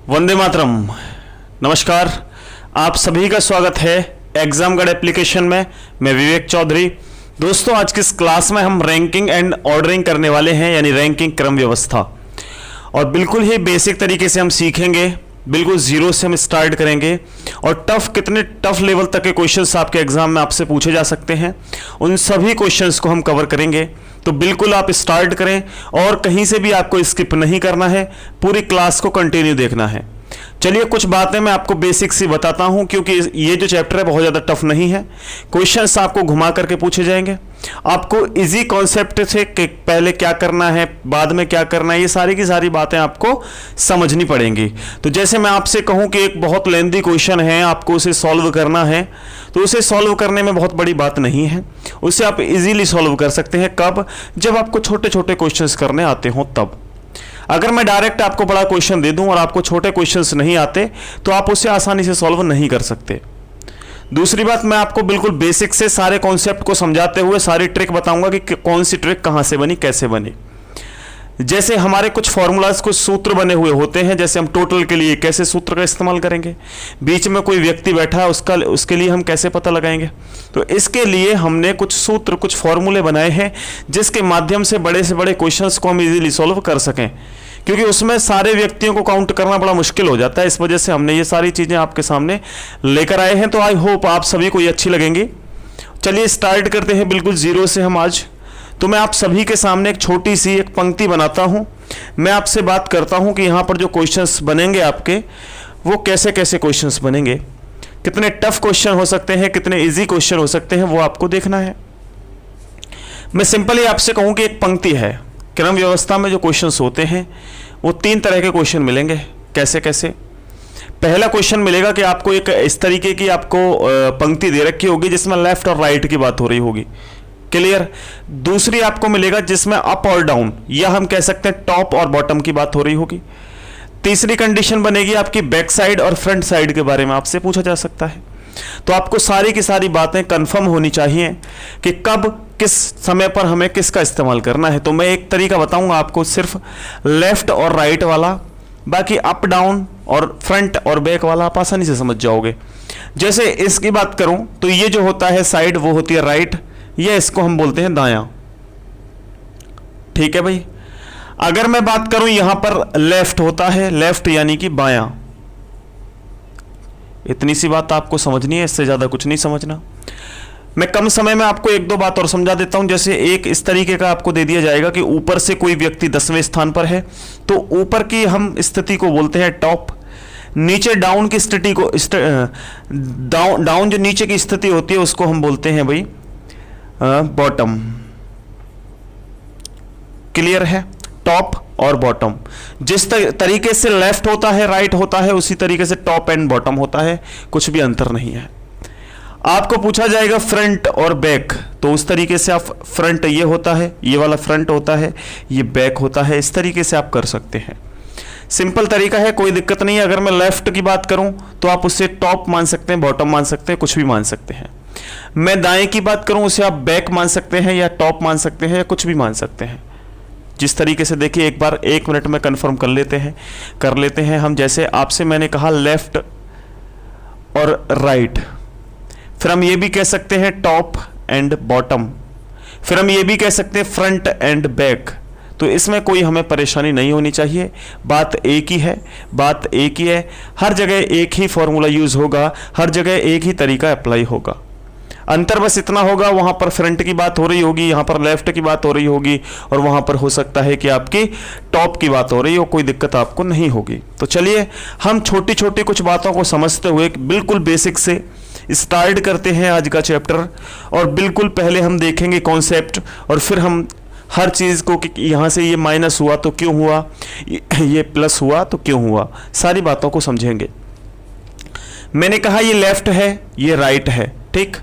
वंदे मातरम। नमस्कार, आप सभी का स्वागत है एग्जाम गार्ड एप्लीकेशन में। मैं विवेक चौधरी। दोस्तों, आज की इस क्लास में हम रैंकिंग एंड ऑर्डरिंग करने वाले हैं, यानी रैंकिंग क्रम व्यवस्था, और बिल्कुल ही बेसिक तरीके से हम सीखेंगे। बिल्कुल जीरो से हम स्टार्ट करेंगे और कितने टफ लेवल तक के क्वेश्चंस आपके एग्जाम में आपसे पूछे जा सकते हैं, उन सभी क्वेश्चंस को हम कवर करेंगे। तो बिल्कुल आप स्टार्ट करें और कहीं से भी आपको स्किप नहीं करना है, पूरी क्लास को कंटिन्यू देखना है। चलिए, कुछ बातें मैं आपको बेसिक सी बताता हूं, क्योंकि ये जो चैप्टर है बहुत ज़्यादा टफ नहीं है। क्वेश्चंस आपको घुमा करके पूछे जाएंगे। आपको इजी कॉन्सेप्ट से कि पहले क्या करना है, बाद में क्या करना है, ये सारी की सारी बातें आपको समझनी पड़ेंगी। तो जैसे मैं आपसे कहूं कि एक बहुत लेंथी क्वेश्चन है, आपको उसे सॉल्व करना है, तो उसे सॉल्व करने में बहुत बड़ी बात नहीं है। उसे आप इजीली सॉल्व कर सकते हैं। कब? जब आपको छोटे छोटे क्वेश्चंस करने आते हों तब। अगर मैं डायरेक्ट आपको बड़ा क्वेश्चन दे दूं और आपको छोटे क्वेश्चंस नहीं आते, तो आप उसे आसानी से सॉल्व नहीं कर सकते। दूसरी बात, मैं आपको बिल्कुल बेसिक से सारे कॉन्सेप्ट को समझाते हुए सारी ट्रिक बताऊंगा कि कौन सी ट्रिक कहां से बनी, कैसे बनी। जैसे हमारे कुछ फॉर्मूलाज, कुछ सूत्र बने हुए होते हैं, जैसे हम टोटल के लिए कैसे सूत्र का इस्तेमाल करेंगे, बीच में कोई व्यक्ति बैठा है उसके लिए हम कैसे पता लगाएंगे। तो इसके लिए हमने कुछ सूत्र, कुछ फॉर्मूले बनाए हैं, जिसके माध्यम से बड़े क्वेश्चंस को हम इजीली सॉल्व कर सकें, क्योंकि उसमें सारे व्यक्तियों को काउंट करना बड़ा मुश्किल हो जाता है। इस वजह से हमने ये सारी चीज़ें आपके सामने लेकर आए हैं। तो आई होप आप सभी को ये अच्छी लगेंगी। चलिए स्टार्ट करते हैं बिल्कुल जीरो से हम आज। तो मैं आप सभी के सामने एक छोटी सी एक पंक्ति बनाता हूं। मैं आपसे बात करता हूं कि यहां पर जो क्वेश्चंस बनेंगे आपके, वो कैसे कैसे क्वेश्चंस बनेंगे, कितने टफ क्वेश्चन हो सकते हैं, कितने इजी क्वेश्चन हो सकते हैं, वो आपको देखना है। मैं सिंपली आपसे कहूं कि एक पंक्ति है, क्रम व्यवस्था में जो क्वेश्चंस होते हैं वो 3 तरह के क्वेश्चन मिलेंगे। कैसे कैसे? पहला क्वेश्चन मिलेगा कि आपको एक इस तरीके की आपको पंक्ति दे रखी होगी जिसमें लेफ्ट और राइट की बात हो रही होगी। क्लियर? दूसरी आपको मिलेगा जिसमें अप और डाउन, या हम कह सकते हैं टॉप और बॉटम की बात हो रही होगी। तीसरी कंडीशन बनेगी आपकी बैक साइड और फ्रंट साइड के बारे में आपसे पूछा जा सकता है। तो आपको सारी की सारी बातें कंफर्म होनी चाहिए कि कब किस समय पर हमें किसका इस्तेमाल करना है। तो मैं एक तरीका बताऊंगा आपको, सिर्फ लेफ्ट और राइट वाला, बाकी अप डाउन और फ्रंट और बैक वाला आप आसानी से समझ जाओगे। जैसे इसकी बात करूं तो ये जो होता है साइड, वो होती है राइट, ये इसको हम बोलते हैं दायां। ठीक है भाई। अगर मैं बात करूं यहां पर लेफ्ट होता है, लेफ्ट यानी कि बायां। इतनी सी बात आपको समझनी है, इससे ज्यादा कुछ नहीं समझना। मैं कम समय में आपको एक दो बात और समझा देता हूं। जैसे एक इस तरीके का आपको दे दिया जाएगा कि ऊपर से कोई व्यक्ति 10वें स्थान पर है, तो ऊपर की हम स्थिति को बोलते हैं टॉप। नीचे डाउन की स्थिति को, डाउन जो नीचे की स्थिति होती है उसको हम बोलते हैं भाई बॉटम। क्लियर है? टॉप और बॉटम, जिस तरीके से लेफ्ट होता है, राइट होता है, उसी तरीके से टॉप एंड बॉटम होता है, कुछ भी अंतर नहीं है। आपको पूछा जाएगा फ्रंट और बैक, तो उस तरीके से आप फ्रंट ये होता है, ये वाला फ्रंट होता है, ये बैक होता है, इस तरीके से आप कर सकते हैं। सिंपल तरीका है, कोई दिक्कत नहीं है। अगर मैं लेफ्ट की बात करूं तो आप उसे टॉप मान सकते हैं, बॉटम मान सकते हैं, कुछ भी मान सकते हैं। मैं दाएं की बात करूं उसे आप बैक मान सकते हैं, या टॉप मान सकते हैं, या कुछ भी मान सकते हैं। जिस तरीके से, देखिए एक बार 1 मिनट में कंफर्म कर लेते हैं हम। जैसे आपसे मैंने कहा लेफ्ट और राइट, फिर हम ये भी कह सकते हैं टॉप एंड बॉटम, फिर हम ये भी कह सकते हैं फ्रंट एंड बैक। तो इसमें कोई हमें परेशानी नहीं होनी चाहिए। बात एक ही है, हर जगह एक ही फॉर्मूला यूज होगा, हर जगह एक ही तरीका अप्लाई होगा। अंतर बस इतना होगा, वहां पर फ्रंट की बात हो रही होगी, यहां पर लेफ्ट की बात हो रही होगी, और वहां पर हो सकता है कि आपकी टॉप की बात हो रही हो। कोई दिक्कत आपको नहीं होगी। तो चलिए हम छोटी छोटी कुछ बातों को समझते हुए बिल्कुल बेसिक से स्टार्ट करते हैं आज का चैप्टर। और बिल्कुल पहले हम देखेंगे कॉन्सेप्ट, और फिर हम हर चीज़ को कि यहाँ से ये माइनस हुआ तो क्यों हुआ, ये प्लस हुआ तो क्यों हुआ, सारी बातों को समझेंगे। मैंने कहा ये लेफ्ट है, ये राइट है, ठीक।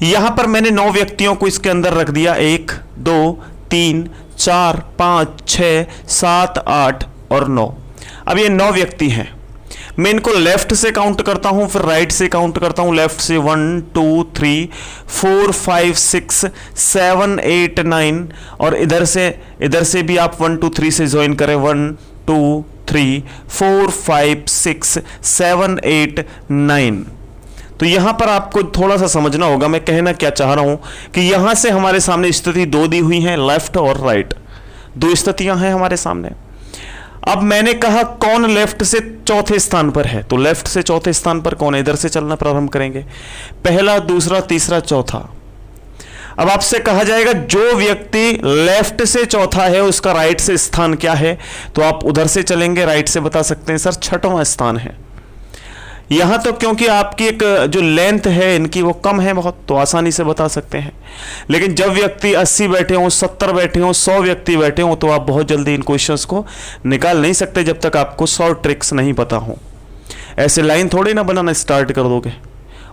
यहां पर मैंने 9 व्यक्तियों को इसके अंदर रख दिया, 1 2 3 4 5 6 7 8 और 9। अब ये 9 व्यक्ति हैं। मैं इनको लेफ्ट से काउंट करता हूं, फिर राइट से काउंट करता हूं। लेफ्ट से 1 2 3 4 5 6 7 8 9, और इधर से भी आप 1 2 3 से ज्वाइन करें, 1 2 3 4 5 6 7 8 9। तो यहां पर आपको थोड़ा सा समझना होगा मैं कहना क्या चाह रहा हूं कि यहां से हमारे सामने स्थिति दो दी हुई है, लेफ्ट और राइट, दो स्थितियां हैं हमारे सामने। अब मैंने कहा कौन लेफ्ट से चौथे स्थान पर है, तो लेफ्ट से चौथे स्थान पर कौन है, इधर से चलना प्रारंभ करेंगे, पहला, दूसरा, तीसरा, चौथा। अब आपसे कहा जाएगा जो व्यक्ति लेफ्ट से चौथा है उसका राइट से स्थान क्या है, तो आप उधर से चलेंगे, राइट से बता सकते हैं सर छठवां स्थान है। यहां तो क्योंकि आपकी एक जो लेंथ है इनकी वो कम है बहुत, तो आसानी से बता सकते हैं। लेकिन जब व्यक्ति 80 बैठे हों, 70 बैठे हों, 100 व्यक्ति बैठे हों, तो आप बहुत जल्दी इन क्वेश्चंस को निकाल नहीं सकते जब तक आपको 100 ट्रिक्स नहीं पता हो। ऐसे लाइन थोड़ी ना बनाना स्टार्ट कर दोगे,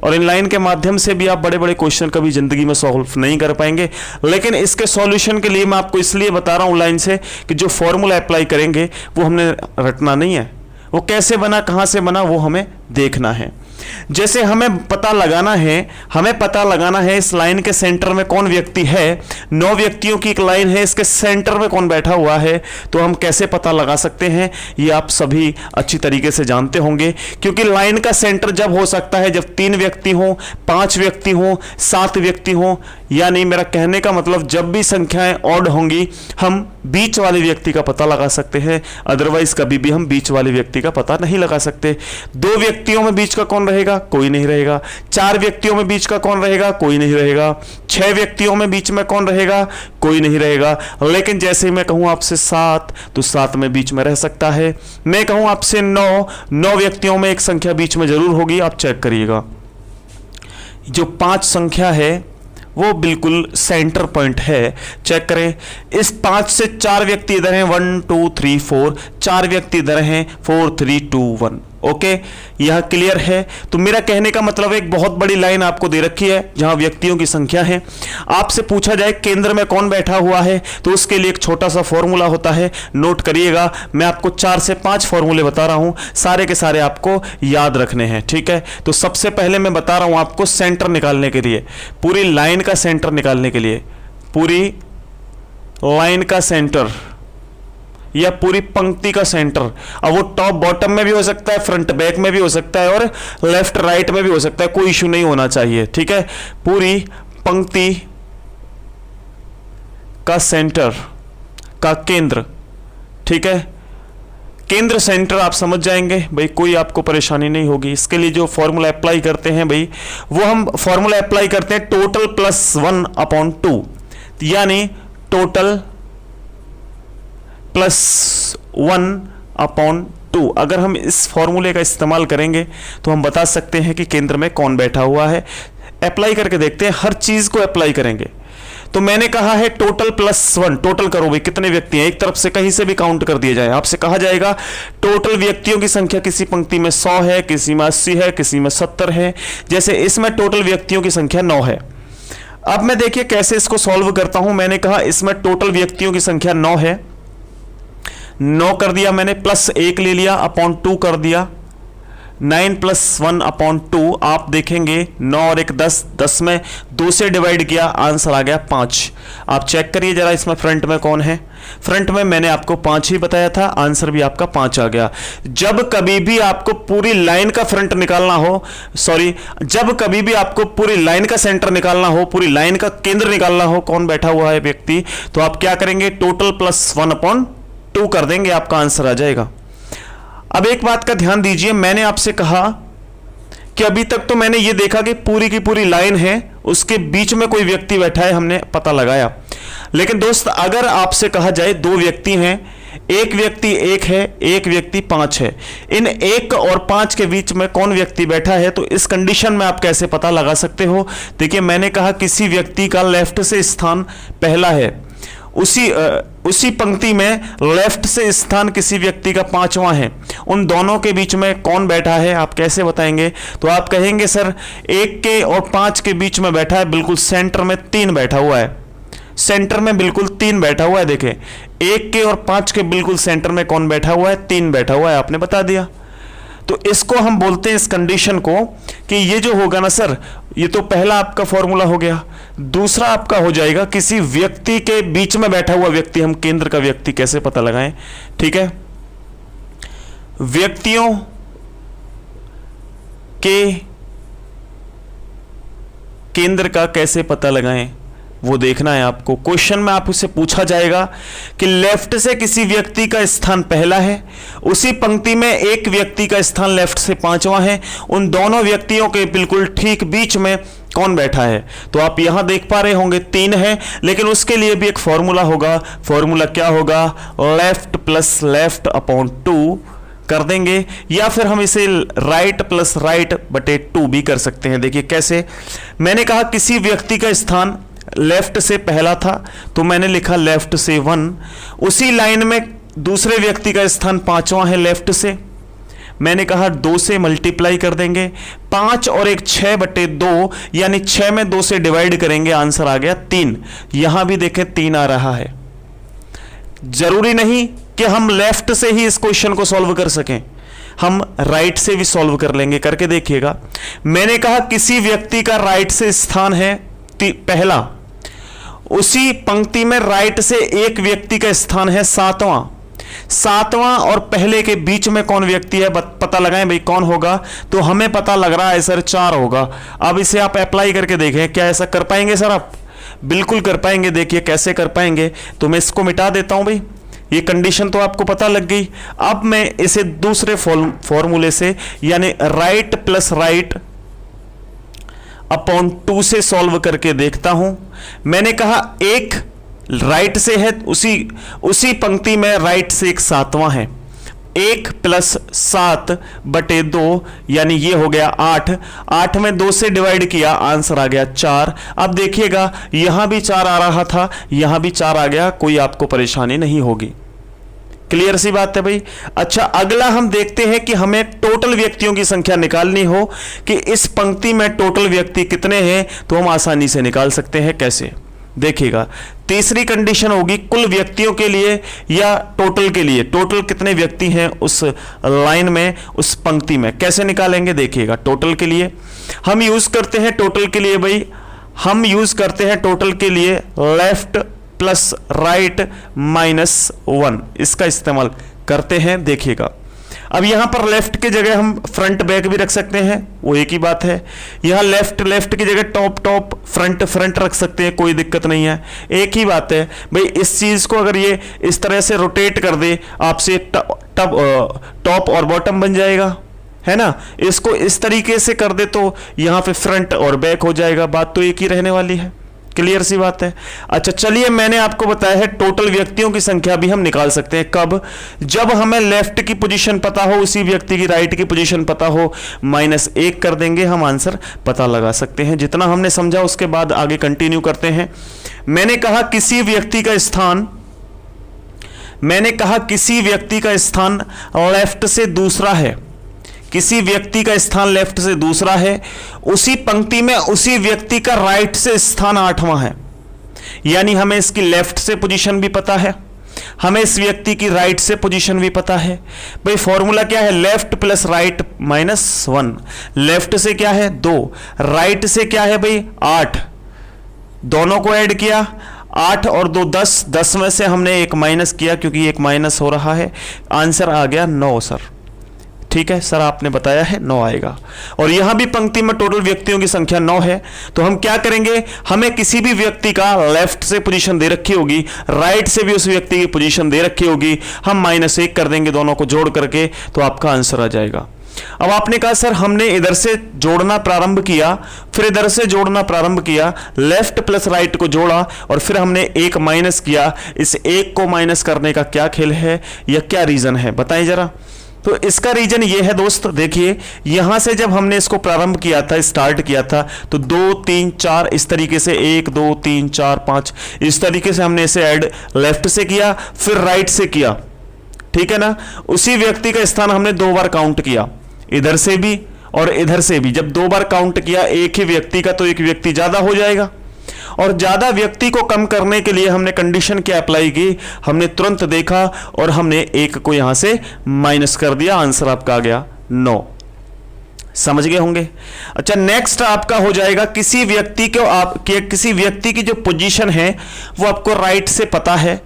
और इन लाइन के माध्यम से भी आप बड़े बड़े क्वेश्चन कभी जिंदगी में सॉल्व नहीं कर पाएंगे। लेकिन इसके सॉल्यूशन के लिए मैं आपको इसलिए बता रहा हूं लाइन से कि जो फॉर्मूला अप्लाई करेंगे वो हमने रटना नहीं है, वो कैसे बना, कहां से बना, वो हमें देखना है। जैसे हमें पता लगाना है इस लाइन के सेंटर में कौन व्यक्ति है। 9 व्यक्तियों की एक लाइन है, इसके सेंटर में कौन बैठा हुआ है, तो हम कैसे पता लगा सकते हैं, ये आप सभी अच्छी तरीके से जानते होंगे। क्योंकि लाइन का सेंटर जब हो सकता है जब 3 व्यक्ति हों, 5 व्यक्ति हों, 7 व्यक्ति हों, यानी मेरा कहने का मतलब जब भी संख्याएं ऑड होंगी हम बीच वाले व्यक्ति का पता लगा सकते हैं, अदरवाइज कभी भी हम बीच वाले व्यक्ति का पता नहीं लगा सकते। 2 व्यक्तियों में बीच का कौन रहेगा, कोई नहीं रहेगा। 4 व्यक्तियों में बीच का कौन रहेगा, कोई नहीं रहेगा। 6 व्यक्तियों में बीच में कौन रहेगा, कोई नहीं रहेगा। लेकिन जैसे मैं कहूं आपसे 7, तो 7 में बीच में रह सकता है। मैं कहूं आपसे 9 व्यक्तियों में एक संख्या बीच में जरूर होगी, आप चेक करिएगा। जो 5 संख्या है वो बिल्कुल सेंटर पॉइंट है, चेक करें। इस 5 से 4 व्यक्ति इधर हैं, 1 2 3 4, 4 व्यक्ति इधर हैं, 4 3 2 1। ओके, यह क्लियर है। तो मेरा कहने का मतलब एक बहुत बड़ी लाइन आपको दे रखी है जहां व्यक्तियों की संख्या है। आपसे पूछा जाए केंद्र में कौन बैठा हुआ है, तो उसके लिए एक छोटा सा फॉर्मूला होता है, नोट करिएगा। मैं आपको 4 से 5 फॉर्मूले बता रहा हूं, सारे के सारे आपको याद रखने हैं, ठीक है। तो सबसे पहले मैं बता रहा हूं आपको सेंटर निकालने के लिए, पूरी लाइन का सेंटर निकालने के लिए, पूरी लाइन का सेंटर या पूरी पंक्ति का सेंटर। अब वो टॉप बॉटम में भी हो सकता है, फ्रंट बैक में भी हो सकता है, और लेफ्ट राइट में भी हो सकता है, कोई इश्यू नहीं होना चाहिए, ठीक है। पूरी पंक्ति का सेंटर का केंद्र, ठीक है। केंद्र सेंटर आप समझ जाएंगे भाई, कोई आपको परेशानी नहीं होगी। इसके लिए जो फॉर्मूला अप्लाई करते हैं भाई, वो हम फॉर्मूला अप्लाई करते हैं टोटल प्लस 1/2, यानी टोटल प्लस 1/2। अगर हम इस फॉर्मूले का इस्तेमाल करेंगे तो हम बता सकते हैं कि केंद्र में कौन बैठा हुआ है। अप्लाई करके देखते हैं, हर चीज को अप्लाई करेंगे। तो मैंने कहा है टोटल प्लस 1, टोटल करो भाई कितने व्यक्ति हैं, एक तरफ से कहीं से भी काउंट कर दिया जाए। आपसे कहा जाएगा टोटल व्यक्तियों की संख्या किसी पंक्ति में 100 है, किसी में 80 है, किसी में 70 है। जैसे इसमें टोटल व्यक्तियों की संख्या 9 है। अब मैं देखिए कैसे इसको सॉल्व करता हूं। मैंने कहा इसमें टोटल व्यक्तियों की संख्या 9 है, 9 कर दिया मैंने, प्लस 1 ले लिया, अपॉन 2 कर दिया, 9 + 1/2। आप देखेंगे 9 और 1 10, 10 में 2 से डिवाइड किया, आंसर आ गया 5। आप चेक करिए जरा इसमें फ्रंट में कौन है। फ्रंट में मैंने आपको 5 ही बताया था, आंसर भी आपका 5 आ गया। जब कभी भी आपको पूरी लाइन का फ्रंट निकालना हो, जब कभी भी आपको पूरी लाइन का सेंटर निकालना हो, पूरी लाइन का केंद्र निकालना हो, कौन बैठा हुआ है व्यक्ति, तो आप क्या करेंगे, टोटल प्लस 1/2 कर देंगे, आपका आंसर आ जाएगा। अब एक बात का ध्यान दीजिए, मैंने आपसे कहा कि अभी तक तो मैंने ये देखा कि पूरी की पूरी लाइन है, उसके बीच में कोई व्यक्ति बैठा है, हमने पता लगाया। लेकिन दोस्त अगर आपसे कहा जाए 2 व्यक्ति हैं, एक व्यक्ति 1 है, एक व्यक्ति 5 है, इन 1 और 5 के बीच में कौन व्यक्ति बैठा है, तो इस कंडीशन में आप कैसे पता लगा सकते हो। देखिए मैंने कहा किसी व्यक्ति का लेफ्ट से स्थान पहला है, उसी पंक्ति में लेफ्ट से स्थान किसी व्यक्ति का 5वां है, उन दोनों के बीच में कौन बैठा है आप कैसे बताएंगे। तो आप कहेंगे सर 1 के और 5 के बीच में बैठा है, बिल्कुल सेंटर में 3 बैठा हुआ है, सेंटर में बिल्कुल 3 बैठा हुआ है। देखें 1 के और 5 के बिल्कुल सेंटर में कौन बैठा हुआ है, 3 बैठा हुआ है, आपने बता दिया। तो इसको हम बोलते हैं, इस कंडीशन को, कि ये जो होगा ना सर, ये तो पहला आपका फॉर्मूला हो गया। दूसरा आपका हो जाएगा किसी व्यक्ति के बीच में बैठा हुआ व्यक्ति, हम केंद्र का व्यक्ति कैसे पता लगाएं, ठीक है। व्यक्तियों के केंद्र का कैसे पता लगाएं, वो देखना है आपको। क्वेश्चन में आपसे पूछा जाएगा कि लेफ्ट से किसी व्यक्ति का स्थान पहला है, उसी पंक्ति में एक व्यक्ति का स्थान लेफ्ट से पांचवा है, उन दोनों व्यक्तियों के बिल्कुल ठीक बीच में कौन बैठा है। तो आप यहां देख पा रहे होंगे 3 है, लेकिन उसके लिए भी एक फॉर्मूला होगा। फॉर्मूला क्या होगा? लेफ्ट प्लस लेफ्ट अपॉन 2 कर देंगे, या फिर हम इसे राइट प्लस राइट बटे 2 भी कर सकते हैं। देखिए कैसे, मैंने कहा किसी व्यक्ति का स्थान लेफ्ट से पहला था तो मैंने लिखा लेफ्ट से 1, उसी लाइन में दूसरे व्यक्ति का स्थान पांचवा है लेफ्ट से, मैंने कहा 2 से मल्टीप्लाई कर देंगे, 5 और 1 6 बटे 2, यानी 6 में 2 से डिवाइड करेंगे, आंसर आ गया 3। यहां भी देखें 3 आ रहा है। जरूरी नहीं कि हम लेफ्ट से ही इस क्वेश्चन को सॉल्व कर सकें, हम राइट से भी सॉल्व कर लेंगे। करके देखिएगा, मैंने कहा किसी व्यक्ति का राइट से स्थान है पहला, उसी पंक्ति में राइट से एक व्यक्ति का स्थान है सातवां और पहले के बीच में कौन व्यक्ति है पता लगाएं भाई कौन होगा। तो हमें पता लग रहा है सर 4 होगा। अब इसे आप अप्लाई करके देखें, क्या ऐसा कर पाएंगे सर आप? बिल्कुल कर पाएंगे। देखिए कैसे कर पाएंगे, तो मैं इसको मिटा देता हूं भाई, ये कंडीशन तो आपको पता लग गई। अब मैं इसे दूसरे फॉर्मूले से यानी राइट प्लस राइट अपॉन 2 से सॉल्व करके देखता हूं। मैंने कहा एक राइट से है, उसी पंक्ति में राइट से एक सातवां है, 1 प्लस 7 बटे 2, यानी ये हो गया 8। 8 में 2 से डिवाइड किया, आंसर आ गया 4। अब देखिएगा यहां भी 4 आ रहा था, यहां भी 4 आ गया, कोई आपको परेशानी नहीं होगी। क्लियर सी बात है भाई। अच्छा, अगला हम देखते हैं कि हमें टोटल व्यक्तियों की संख्या निकालनी हो कि इस पंक्ति में टोटल व्यक्ति कितने हैं, तो हम आसानी से निकाल सकते हैं। कैसे देखिएगा, तीसरी कंडीशन होगी कुल व्यक्तियों के लिए या टोटल के लिए, टोटल कितने व्यक्ति हैं उस लाइन में, उस पंक्ति में, कैसे निकालेंगे देखिएगा। टोटल के लिए हम यूज करते हैं, टोटल के लिए भाई हम यूज करते हैं टोटल के लिए लेफ्ट प्लस राइट माइनस 1, इसका इस्तेमाल करते हैं। देखिएगा, अब यहां पर लेफ्ट की जगह हम फ्रंट बैक भी रख सकते हैं, वो एक ही बात है। यहां लेफ्ट की जगह टॉप फ्रंट रख सकते हैं, कोई दिक्कत नहीं है, एक ही बात है भाई। इस चीज को अगर ये इस तरह से रोटेट कर दे आपसे, टॉप और बॉटम बन जाएगा, है ना। इसको इस तरीके से कर दे तो यहां पे फ्रंट और बैक हो जाएगा, बात तो एक ही रहने वाली है। क्लियर सी बात है। अच्छा चलिए, मैंने आपको बताया है टोटल व्यक्तियों की संख्या भी हम निकाल सकते हैं। कब? जब हमें लेफ्ट की पोजीशन पता हो, उसी व्यक्ति की राइट की पोजीशन पता हो, -1 कर देंगे, हम आंसर पता लगा सकते हैं। जितना हमने समझा उसके बाद आगे कंटिन्यू करते हैं। मैंने कहा किसी व्यक्ति का स्थान लेफ्ट से दूसरा है, किसी व्यक्ति का स्थान लेफ्ट से दूसरा है, उसी पंक्ति में उसी व्यक्ति का राइट से स्थान 8वां है, यानी हमें इसकी लेफ्ट से पोजीशन भी पता है, हमें इस व्यक्ति की राइट से पोजीशन भी पता है। भाई फॉर्मूला क्या है? Left plus right -1। लेफ्ट से क्या है? 2, राइट से क्या है भाई? 8। दोनों को ऐड किया, 8 और 2 10, 10 में से हमने एक माइनस किया क्योंकि एक माइनस हो रहा है, आंसर आ गया 9 सर। ठीक है सर, आपने बताया है 9 आएगा। और यहां भी पंक्ति में टोटल व्यक्तियों की संख्या 9 है, तो हम क्या करेंगे, हमें किसी भी व्यक्ति का लेफ्ट से पोजीशन दे रखी होगी, राइट से भी उस व्यक्ति की पोजीशन दे रखी होगी, हम -1 कर देंगे दोनों को जोड़ करके, तो आपका आंसर आ जाएगा। अब आपने कहा सर हमने इधर से जोड़ना प्रारंभ किया, फिर इधर से जोड़ना प्रारंभ किया, लेफ्ट प्लस राइट को जोड़ा और फिर हमने एक माइनस किया, इस एक को माइनस करने का क्या खेल है या क्या रीजन है, बताएं जरा। तो इसका रीजन ये है दोस्त, देखिए यहां से जब हमने इसको प्रारंभ किया था, स्टार्ट किया था, तो 2 3 4 इस तरीके से 1 2 3 4 5 इस तरीके से हमने इसे ऐड लेफ्ट से किया, फिर राइट से किया, ठीक है ना। उसी व्यक्ति का स्थान हमने 2 बार काउंट किया, इधर से भी और इधर से भी। जब 2 बार काउंट किया एक ही व्यक्ति का, तो एक व्यक्ति ज्यादा हो जाएगा, और ज्यादा व्यक्ति को कम करने के लिए हमने कंडीशन क्या अप्लाई की, हमने तुरंत देखा और हमने एक को यहां से माइनस कर दिया, आंसर आपका आ गया 9। समझ गए होंगे। अच्छा नेक्स्ट आपका हो जाएगा किसी व्यक्ति की जो पोजीशन है वो आपको राइट से पता है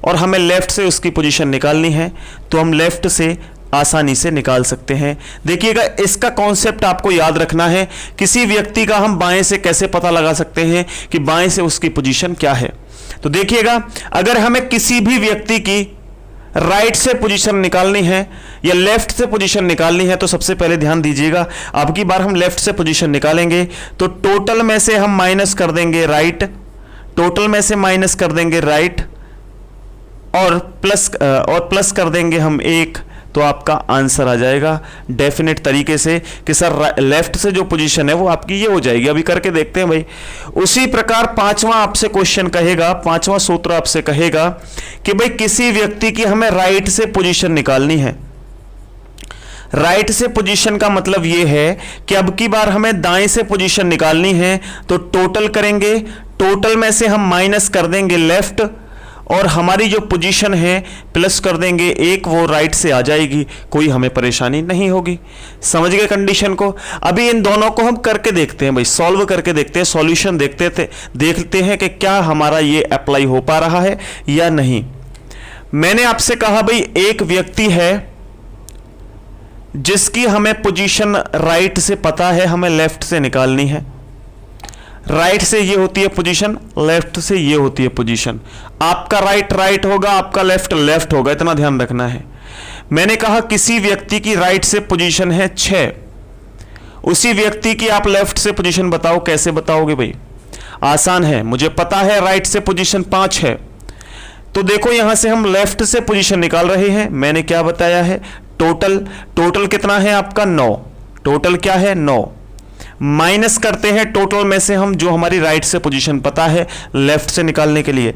और हमें लेफ्ट से उसकी पोजीशन निकालनी है, तो हम लेफ्ट से आसानी से निकाल सकते हैं। देखिएगा, इसका कॉन्सेप्ट आपको याद रखना है। किसी व्यक्ति का हम बाएं से कैसे पता लगा सकते हैं कि बाएं से उसकी पोजीशन क्या है। तो देखिएगा, अगर हमें किसी भी व्यक्ति की राइट से पोजीशन निकालनी है या लेफ्ट से पोजीशन निकालनी है, तो सबसे पहले ध्यान दीजिएगा, अब की बार हम लेफ्ट से पोजीशन निकालेंगे तो टोटल में से हम माइनस कर देंगे राइट, टोटल में से माइनस कर देंगे राइट और प्लस कर देंगे हम 1, तो आपका आंसर आ जाएगा डेफिनेट तरीके से कि सर लेफ्ट से जो पोजीशन है वो आपकी ये हो जाएगी। अभी करके देखते हैं भाई। उसी प्रकार पांचवा आपसे क्वेश्चन कहेगा, पांचवा सूत्र आपसे कहेगा कि भाई किसी व्यक्ति की हमें राइट से पोजीशन निकालनी है। राइट से पोजीशन का मतलब ये है कि अब की बार हमें दाएं से पोजीशन निकालनी है, तो टोटल करेंगे, टोटल में से हम माइनस कर देंगे लेफ्ट और हमारी जो पोजीशन है प्लस कर देंगे 1, वो राइट से आ जाएगी, कोई हमें परेशानी नहीं होगी। समझ गए कंडीशन को। अभी इन दोनों को हम करके देखते हैं भाई, सॉल्व करके देखते हैं, सॉल्यूशन देखते हैं कि क्या हमारा ये अप्लाई हो पा रहा है या नहीं। मैंने आपसे कहा भाई एक व्यक्ति है जिसकी हमें पोजीशन राइट से पता है, हमें लेफ्ट से निकालनी है। राइट से ये होती है पोजीशन, लेफ्ट से ये होती है पोजीशन। आपका राइट होगा, आपका लेफ्ट होगा, इतना ध्यान रखना है। मैंने कहा किसी व्यक्ति की राइट से पोजीशन है 6, उसी व्यक्ति की आप लेफ्ट से पोजीशन बताओ। कैसे बताओगे भाई? आसान है, मुझे पता है राइट से पोजीशन 5 है, तो देखो यहां से हम लेफ्ट से पोजीशन निकाल रहे हैं। मैंने क्या बताया है? टोटल कितना है आपका? 9। टोटल क्या है? 9। माइनस करते हैं टोटल में से हम जो हमारी राइट से पोजीशन पता है लेफ्ट से निकालने के लिए,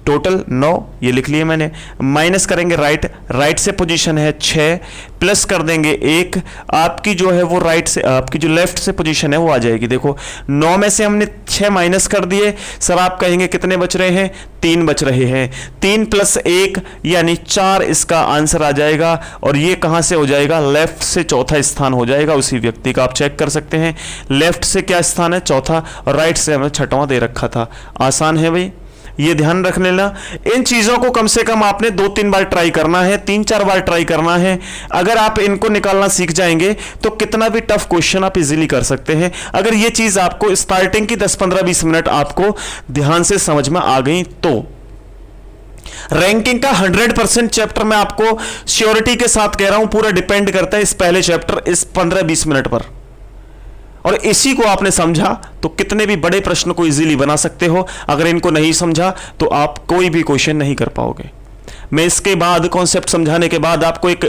टोटल 9 ये लिख लिए मैंने। माइनस करेंगे राइट से पोजीशन है 6, प्लस कर देंगे 1, आपकी जो है वो राइट से, आपकी जो लेफ्ट से पोजीशन है वो आ जाएगी। देखो 9 में से हमने 6 माइनस कर दिए, सर आप कहेंगे कितने बच रहे हैं? 3 बच रहे हैं। 3 + 1 यानी 4 इसका आंसर आ जाएगा। और ये कहाँ से हो जाएगा? लेफ्ट से चौथा स्थान हो जाएगा उसी व्यक्ति का। आप चेक कर सकते हैं लेफ्ट से क्या स्थान है? चौथा, और राइट से हमें 6वां दे रखा था। आसान है भाई, ये ध्यान रख लेना। इन चीजों को कम से कम आपने 2-3 बार ट्राई करना है, 3-4 बार ट्राई करना है। अगर आप इनको निकालना सीख जाएंगे तो कितना भी टफ क्वेश्चन आप इजीली कर सकते हैं। अगर ये चीज आपको स्टार्टिंग की 10-15-20 मिनट आपको ध्यान से समझ में आ गई तो रैंकिंग का 100% चैप्टर मैं आपको श्योरिटी के साथ कह रहा हूं, पूरा डिपेंड करता है इस पहले चैप्टर, इस 15-20 मिनट पर। और इसी को आपने समझा तो कितने भी बड़े प्रश्न को इजीली बना सकते हो। अगर इनको नहीं समझा तो आप कोई भी क्वेश्चन नहीं कर पाओगे। मैं इसके बाद कॉन्सेप्ट समझाने के बाद आपको एक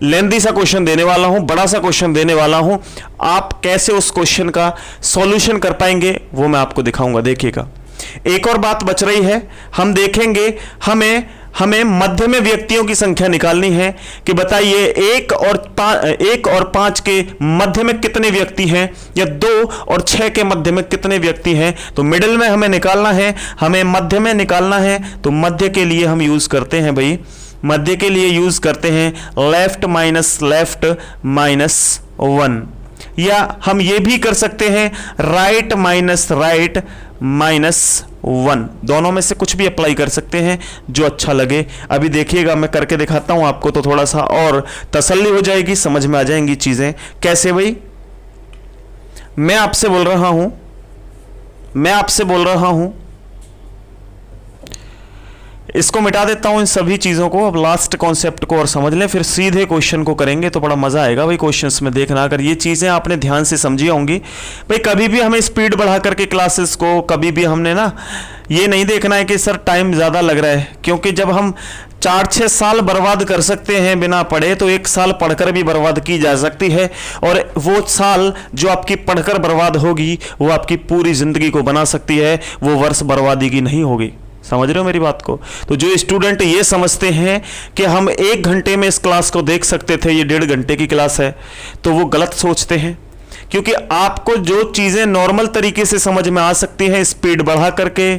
लेंथी सा क्वेश्चन देने वाला हूं, बड़ा सा क्वेश्चन देने वाला हूं। आप कैसे उस क्वेश्चन का सॉल्यूशन कर पाएंगे वो मैं आपको दिखाऊंगा। देखिएगा, एक और बात बच रही है, हम देखेंगे हमें मध्य में व्यक्तियों की संख्या निकालनी है कि बताइए 1 और 5 के मध्य में कितने व्यक्ति हैं, या 2 और 6 के मध्य में कितने व्यक्ति हैं। तो मिडिल में हमें निकालना है, हमें मध्य में निकालना है। तो मध्य के लिए हम यूज करते हैं भाई, मध्य के लिए यूज करते हैं लेफ्ट माइनस 1, या हम ये भी कर सकते हैं राइट माइनस 1। दोनों में से कुछ भी अप्लाई कर सकते हैं जो अच्छा लगे। अभी देखिएगा मैं करके दिखाता हूं आपको, तो थोड़ा सा और तसल्ली हो जाएगी, समझ में आ जाएंगी चीजें। कैसे भाई? मैं आपसे बोल रहा हूं, इसको मिटा देता हूं इन सभी चीजों को। अब लास्ट कॉन्सेप्ट को और समझ लें, फिर सीधे क्वेश्चन को करेंगे तो बड़ा मजा आएगा भाई क्वेश्चंस में देखना। अगर ये चीजें आपने ध्यान से समझी होंगी भाई, कभी भी हमें स्पीड बढ़ा करके क्लासेस को, कभी भी हमने ना ये नहीं देखना है कि सर टाइम ज्यादा लग रहा है, क्योंकि जब हम 4-6 साल बर्बाद कर सकते हैं बिना पढ़े, तो 1 साल पढ़कर भी बर्बाद की जा सकती है। और वो साल जो आपकी पढ़कर बर्बाद होगी वो आपकी पूरी जिंदगी को बना सकती है, वो वर्ष बर्बादी की नहीं होगी। समझ रहे हो मेरी बात को? तो जो स्टूडेंट ये समझते हैं कि हम 1 घंटे में इस क्लास को देख सकते थे, ये 1.5 घंटे की क्लास है, तो वो गलत सोचते हैं। क्योंकि आपको जो चीज़ें नॉर्मल तरीके से समझ में आ सकती हैं, स्पीड बढ़ा करके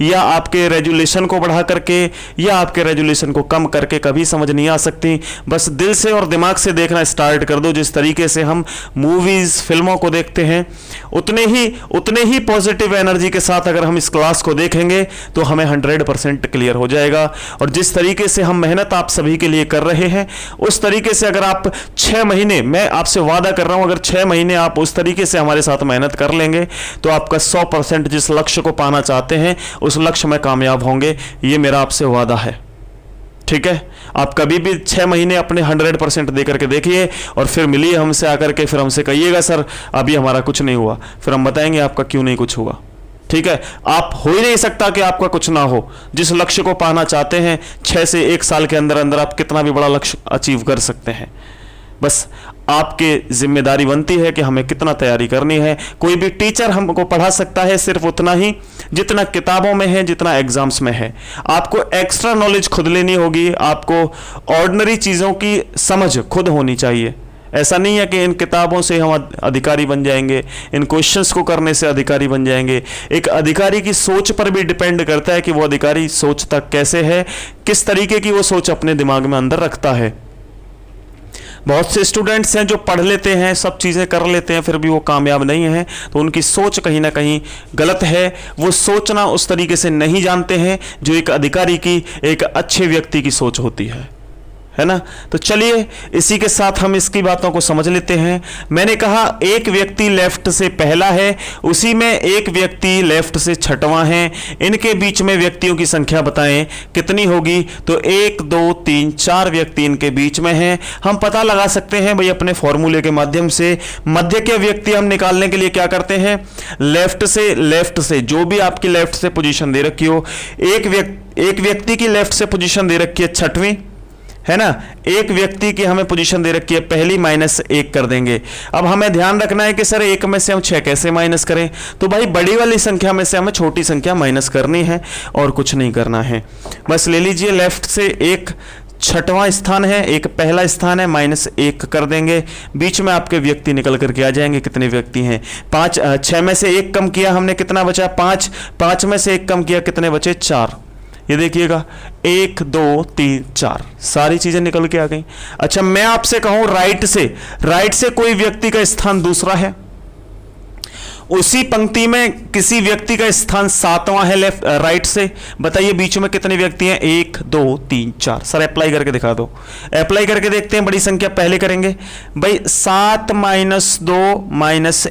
या आपके रेजुलेशन को बढ़ा करके या आपके रेजुलेशन को कम करके कभी समझ नहीं आ सकती। बस दिल से और दिमाग से देखना स्टार्ट कर दो। जिस तरीके से हम मूवीज़, फिल्मों को देखते हैं, उतने ही पॉजिटिव एनर्जी के साथ अगर हम इस क्लास को देखेंगे तो हमें 100% क्लियर हो जाएगा। और जिस तरीके से हम मेहनत आप सभी के लिए कर रहे हैं, उस तरीके से अगर आप 6 महीने, मैं आपसे वादा कर रहा हूं, अगर 6 महीने आप उस तरीके से हमारे साथ मेहनत कर लेंगे तो आपका 100% जिस लक्ष्य को पाना चाहते हैं उस लक्ष्य में कामयाब होंगे। ये मेरा आपसे वादा है, ठीक है। आप कभी भी 6 महीने अपने 100% दे करके देखिए और फिर मिलिए हमसे आकर के, फिर हमसे कहिएगा सर अभी हमारा कुछ नहीं हुआ, फिर हम बताएंगे आपका क्यों नहीं कुछ हुआ, ठीक है। आप हो ही नहीं सकता कि आपका कुछ ना हो। जिस लक्ष्य को पाना चाहते हैं 6 से 1 साल के अंदर अंदर आप कितना भी बड़ा लक्ष्य अचीव कर सकते हैं। बस आपके जिम्मेदारी बनती है कि हमें कितना तैयारी करनी है। कोई भी टीचर हमको पढ़ा सकता है सिर्फ उतना ही जितना किताबों में है, जितना एग्जाम्स में है। आपको एक्स्ट्रा नॉलेज खुद लेनी होगी, आपको ऑर्डिनरी चीज़ों की समझ खुद होनी चाहिए। ऐसा नहीं है कि इन किताबों से हम अधिकारी बन जाएंगे, इन क्वेश्चंस को करने से अधिकारी बन जाएंगे। एक अधिकारी की सोच पर भी डिपेंड करता है कि वो अधिकारी सोचता कैसे है, किस तरीके की वो सोच अपने दिमाग में अंदर रखता है। बहुत से स्टूडेंट्स हैं जो पढ़ लेते हैं, सब चीज़ें कर लेते हैं, फिर भी वो कामयाब नहीं हैं, तो उनकी सोच कहीं ना कहीं गलत है। वो सोचना उस तरीके से नहीं जानते हैं जो एक अधिकारी की, एक अच्छे व्यक्ति की सोच होती है ना। तो चलिए इसी के साथ हम इसकी बातों को समझ लेते हैं। मैंने कहा एक व्यक्ति लेफ्ट से पहला है, उसी में एक व्यक्ति लेफ्ट से छठवां है। इनके बीच में व्यक्तियों की संख्या बताएं कितनी होगी। तो 1 2 3 4 व्यक्ति इनके बीच में हैं। हम पता लगा सकते हैं भाई अपने फॉर्मूले के माध्यम से। मध्य के व्यक्ति हम निकालने के लिए क्या करते हैं, लेफ्ट से जो भी आपकी लेफ्ट से पोजीशन दे रखी हो, एक व्यक्ति की लेफ्ट से पोजीशन दे रखी है 6वीं, है ना। एक व्यक्ति की हमें पोजीशन दे रखी है पहली, -1 कर देंगे। अब हमें ध्यान रखना है कि सर 1 में से हम 6 कैसे माइनस करें। तो भाई बड़ी वाली संख्या में से हमें छोटी संख्या माइनस करनी है और कुछ नहीं करना है। बस ले लीजिए लेफ्ट से एक 6वां स्थान है, एक पहला स्थान है, -1 कर देंगे। बीच में आपके व्यक्ति निकल करके आ जाएंगे। कितने व्यक्ति हैं, 5। 6 में से 1 कम किया हमने, कितना बचा 5। 5 में से 1 कम किया, कितने बचे 4। ये देखिएगा 1 2 3 4 सारी चीजें निकल के आ गई। अच्छा मैं आपसे कहूं राइट से कोई व्यक्ति का स्थान दूसरा है, उसी पंक्ति में किसी व्यक्ति का स्थान 7वां है राइट से। बताइए बीच में कितने व्यक्ति हैं, 1 2 3 4। सर अप्लाई करके दिखा दो। अप्लाई करके देखते हैं, बड़ी संख्या पहले करेंगे भाई। 7 - 2 -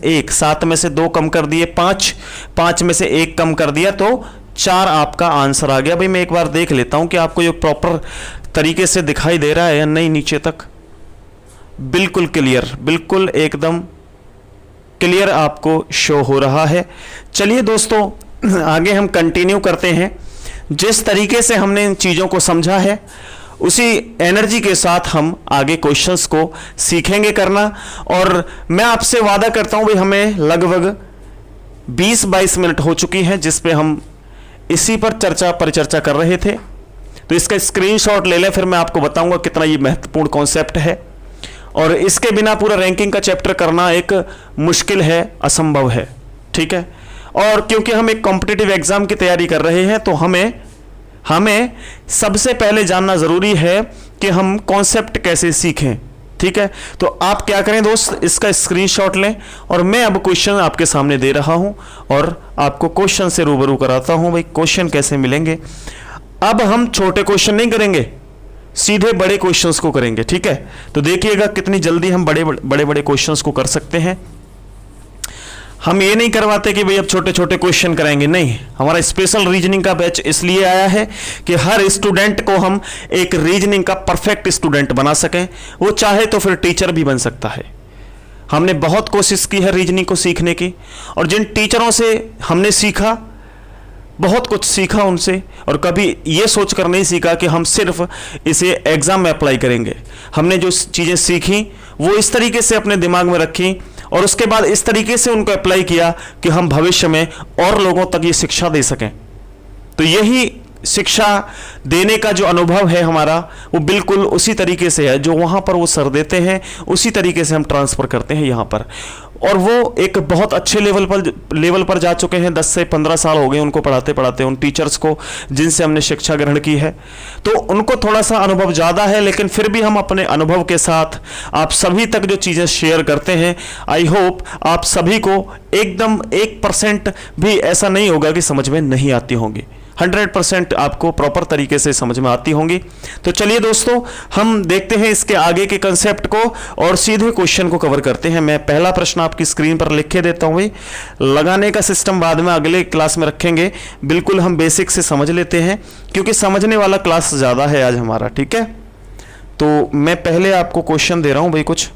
1, 7 में से 2 कम कर दिए 5, 5 में से 1 कम कर दिया तो 4 आपका आंसर आ गया। भाई मैं एक बार देख लेता हूं कि आपको ये प्रॉपर तरीके से दिखाई दे रहा है या नहीं। नीचे तक बिल्कुल क्लियर, बिल्कुल एकदम क्लियर आपको शो हो रहा है। चलिए दोस्तों आगे हम कंटिन्यू करते हैं। जिस तरीके से हमने इन चीज़ों को समझा है उसी एनर्जी के साथ हम आगे क्वेश्चंस को सीखेंगे करना। और मैं आपसे वादा करता हूं भाई हमें लगभग 20-22 मिनट हो चुकी हैं जिस पे हम इसी पर परिचर्चा कर रहे थे। तो इसका स्क्रीनशॉट ले लें, फिर मैं आपको बताऊंगा कितना ये महत्वपूर्ण कॉन्सेप्ट है। और इसके बिना पूरा रैंकिंग का चैप्टर करना एक मुश्किल है, असंभव है, ठीक है। और क्योंकि हम एक कॉम्पिटिटिव एग्जाम की तैयारी कर रहे हैं तो हमें सबसे पहले जानना जरूरी है कि हम कॉन्सेप्ट कैसे सीखें, ठीक है। तो आप क्या करें दोस्त, इसका स्क्रीनशॉट लें और मैं अब क्वेश्चन आपके सामने दे रहा हूं और आपको क्वेश्चन से रूबरू कराता हूं। भाई क्वेश्चन कैसे मिलेंगे। अब हम छोटे क्वेश्चन नहीं करेंगे, सीधे बड़े क्वेश्चंस को करेंगे, ठीक है। तो देखिएगा कितनी जल्दी हम बड़े क्वेश्चंस को कर सकते हैं। हम ये नहीं करवाते कि भाई अब छोटे छोटे क्वेश्चन कराएंगे, नहीं। हमारा स्पेशल रीजनिंग का बैच इसलिए आया है कि हर स्टूडेंट को हम एक रीजनिंग का परफेक्ट स्टूडेंट बना सकें। वो चाहे तो फिर टीचर भी बन सकता है। हमने बहुत कोशिश की है रीजनिंग को सीखने की और जिन टीचरों से हमने सीखा, बहुत कुछ सीखा उनसे, और कभी ये सोचकर नहीं सीखा कि हम सिर्फ इसे एग्जाम में अप्लाई करेंगे। हमने जो चीज़ें सीखी वो इस तरीके से अपने दिमाग में रखी और उसके बाद इस तरीके से उनको अप्लाई किया कि हम भविष्य में और लोगों तक ये शिक्षा दे सकें। तो यही शिक्षा देने का जो अनुभव है हमारा, वो बिल्कुल उसी तरीके से है जो वहाँ पर वो सर देते हैं, उसी तरीके से हम ट्रांसफ़र करते हैं यहाँ पर। और वो एक बहुत अच्छे लेवल पर जा चुके हैं। 10 से 15 साल हो गए उनको पढ़ाते पढ़ाते, उन टीचर्स को जिनसे हमने शिक्षा ग्रहण की है। तो उनको थोड़ा सा अनुभव ज़्यादा है, लेकिन फिर भी हम अपने अनुभव के साथ आप सभी तक जो चीज़ें शेयर करते हैं, आई होप आप सभी को एकदम 1% भी ऐसा नहीं होगा कि समझ में नहीं आती होंगी। 100% आपको प्रॉपर तरीके से समझ में आती होंगी। तो चलिए दोस्तों, हम देखते हैं इसके आगे के कंसेप्ट को और सीधे क्वेश्चन को कवर करते हैं। मैं पहला प्रश्न आपकी स्क्रीन पर लिख के देता हूँ। लगाने का सिस्टम बाद में अगले क्लास में रखेंगे, बिल्कुल हम बेसिक से समझ लेते हैं क्योंकि समझने वाला क्लास ज़्यादा है आज हमारा, ठीक है। तो मैं पहले आपको क्वेश्चन दे रहा हूँ भाई कुछ।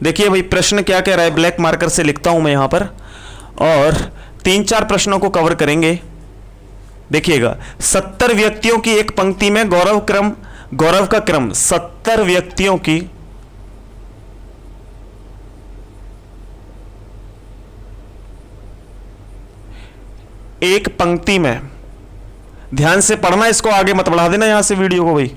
देखिए भाई प्रश्न क्या कह रहा है, ब्लैक मार्कर से लिखता हूं मैं यहां पर और 3-4 प्रश्नों को कवर करेंगे। देखिएगा, 70 व्यक्तियों की एक पंक्ति में गौरव का क्रम 70 व्यक्तियों की एक पंक्ति में, ध्यान से पढ़ना, इसको आगे मत बढ़ा देना यहां से वीडियो को भाई।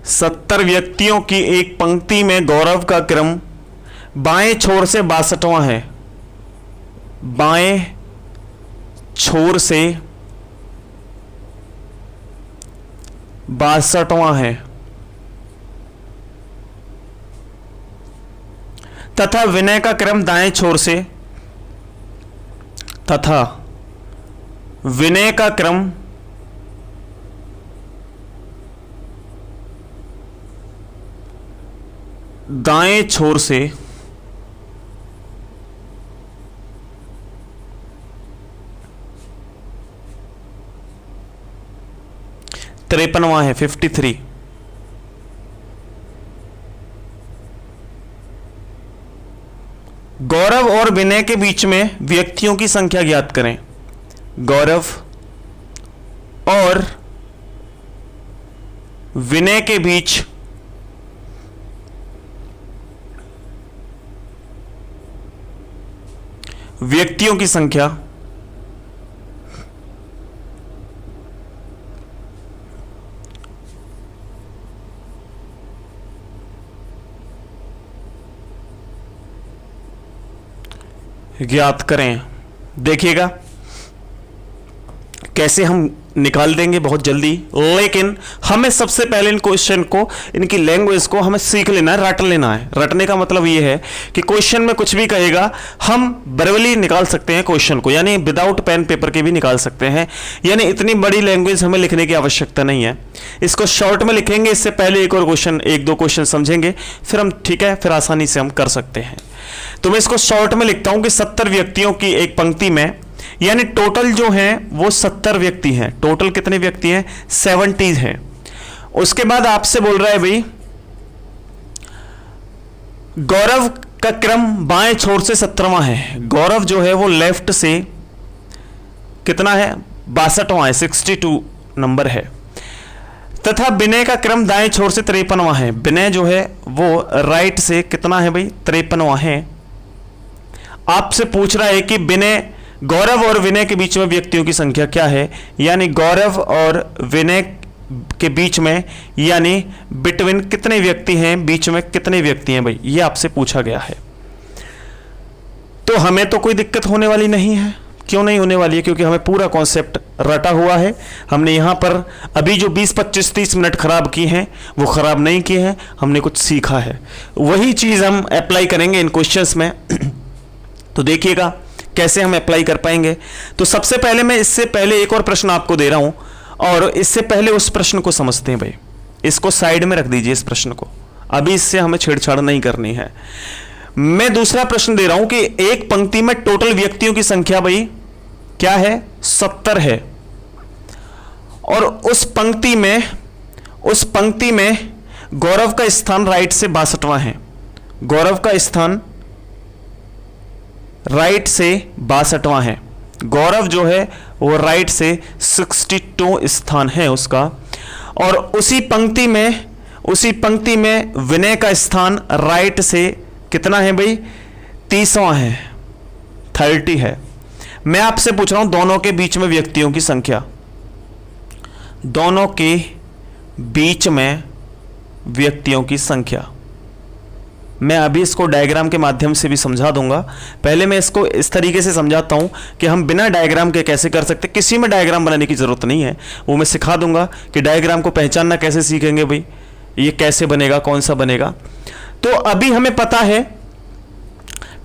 70 व्यक्तियों की एक पंक्ति में गौरव का क्रम बाएं छोर से 62वां है। बाएं छोर से 62वां है तथा विनय का क्रम दाएं छोर से, तथा विनय का क्रम दाएं छोर से 53वां है, 53। गौरव और विनय के बीच में व्यक्तियों की संख्या ज्ञात करें। गौरव और विनय के बीच व्यक्तियों की संख्या ज्ञात करें। देखिएगा कैसे हम निकाल देंगे बहुत जल्दी, लेकिन हमें सबसे पहले इन क्वेश्चन को, इनकी लैंग्वेज को हमें सीख लेना है, रट लेना है। रटने का मतलब ये है कि क्वेश्चन में कुछ भी कहेगा हम वर्बली निकाल सकते हैं क्वेश्चन को, यानी विदाउट पेन पेपर के भी निकाल सकते हैं। यानी इतनी बड़ी लैंग्वेज हमें लिखने की आवश्यकता नहीं है। इसको शॉर्ट में लिखेंगे, इससे पहले एक दो क्वेश्चन समझेंगे, फिर हम, ठीक है, फिर आसानी से हम कर सकते हैं। तो मैं इसको शॉर्ट में लिखता हूं कि 70 व्यक्तियों की एक पंक्ति में, यानी टोटल जो हैं वो 70 व्यक्ति हैं। टोटल कितने व्यक्ति हैं? 70 हैं। उसके बाद आपसे बोल रहा है भाई गौरव का क्रम बाएं छोर से 17वां है। गौरव जो है वो लेफ्ट से कितना है? 62वां है, 62 नंबर है। तथा विनय का क्रम दाएं छोर से 53वां है। विनय जो है वो राइट से कितना है भाई? 53वां है। आपसे पूछ रहा है कि विनय, गौरव और विनय के बीच में व्यक्तियों की संख्या क्या है, यानी गौरव और विनय के बीच में, यानी बिटवीन कितने व्यक्ति हैं, बीच में कितने व्यक्ति हैं भाई, ये आपसे पूछा गया है। तो हमें तो कोई दिक्कत होने वाली नहीं है। क्यों नहीं होने वाली है? क्योंकि हमें पूरा कॉन्सेप्ट रटा हुआ है। हमने यहाँ पर अभी जो 20, 25, 30 मिनट खराब की हैं वो खराब नहीं किए हैं, हमने कुछ सीखा है। वही चीज़ हम अप्लाई करेंगे इन क्वेश्चंस में। तो देखिएगा कैसे हम अप्लाई कर पाएंगे। तो सबसे पहले मैं इससे पहले एक और प्रश्न आपको दे रहा हूं, और इससे पहले उस प्रश्न को समझते हैं भाई। इसको साइड में रख दीजिए, इस प्रश्न को, अभी इससे हमें छेड़छाड़ नहीं करनी है। मैं दूसरा प्रश्न दे रहा हूं कि एक पंक्ति में टोटल व्यक्तियों की संख्या भाई क्या है? 70 है। और उस पंक्ति में गौरव का स्थान राइट से 62वां है। गौरव का स्थान राइट से 62वां है। गौरव जो है वो राइट से 62 स्थान है उसका। और उसी पंक्ति में विनय का स्थान राइट से कितना है भाई? 30वां है, 30 है। मैं आपसे पूछ रहा हूं दोनों के बीच में व्यक्तियों की संख्या, दोनों के बीच में व्यक्तियों की संख्या। मैं अभी इसको डायग्राम के माध्यम से भी समझा दूंगा। पहले मैं इसको इस तरीके से समझाता हूं कि हम बिना डायग्राम के कैसे कर सकते। किसी में डायग्राम बनाने की जरूरत नहीं है, वो मैं सिखा दूंगा कि डायग्राम को पहचानना कैसे सीखेंगे भाई, ये कैसे बनेगा, कौन सा बनेगा। तो अभी हमें पता है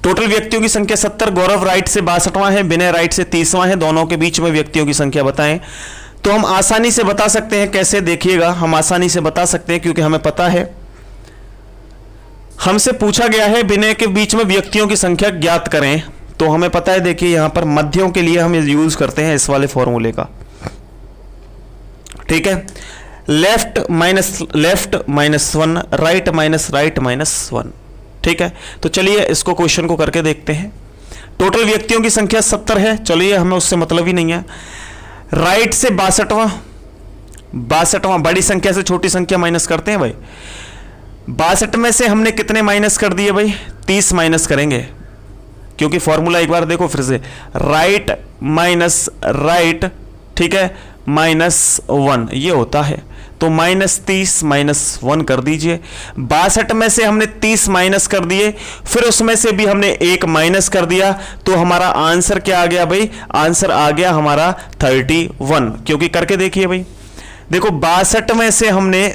टोटल व्यक्तियों की संख्या 70, गौरव राइट से 62वां है, विनय राइट से 30वां है। दोनों के बीच में व्यक्तियों की संख्या बताएं। तो हम आसानी से बता सकते हैं, कैसे देखिएगा, हम आसानी से बता सकते हैं क्योंकि हमें पता है, हमसे पूछा गया है विनय के बीच में व्यक्तियों की संख्या ज्ञात करें। तो हमें पता है, देखिए यहां पर मध्यों के लिए हम यूज करते हैं इस वाले फॉर्मूले का, ठीक है। लेफ्ट माइनस 1, राइट माइनस 1, ठीक है। तो चलिए इसको क्वेश्चन को करके देखते हैं। टोटल व्यक्तियों की संख्या 70 है, चलिए हमें उससे मतलब ही नहीं है। राइट से 62वां, बड़ी संख्या से छोटी संख्या माइनस करते हैं भाई। 62 में से हमने कितने माइनस कर दिए भाई, 30 माइनस करेंगे, क्योंकि फॉर्मूला एक बार देखो फिर से, राइट माइनस राइट, ठीक है, -1 ये होता है। तो -30 -1 कर दीजिए। 62 में से हमने 30 माइनस कर दिए, फिर उसमें से भी हमने 1 माइनस कर दिया, तो हमारा आंसर क्या आ गया भाई, आंसर आ गया हमारा 31। क्योंकि करके देखिए भाई, देखो 62 में से हमने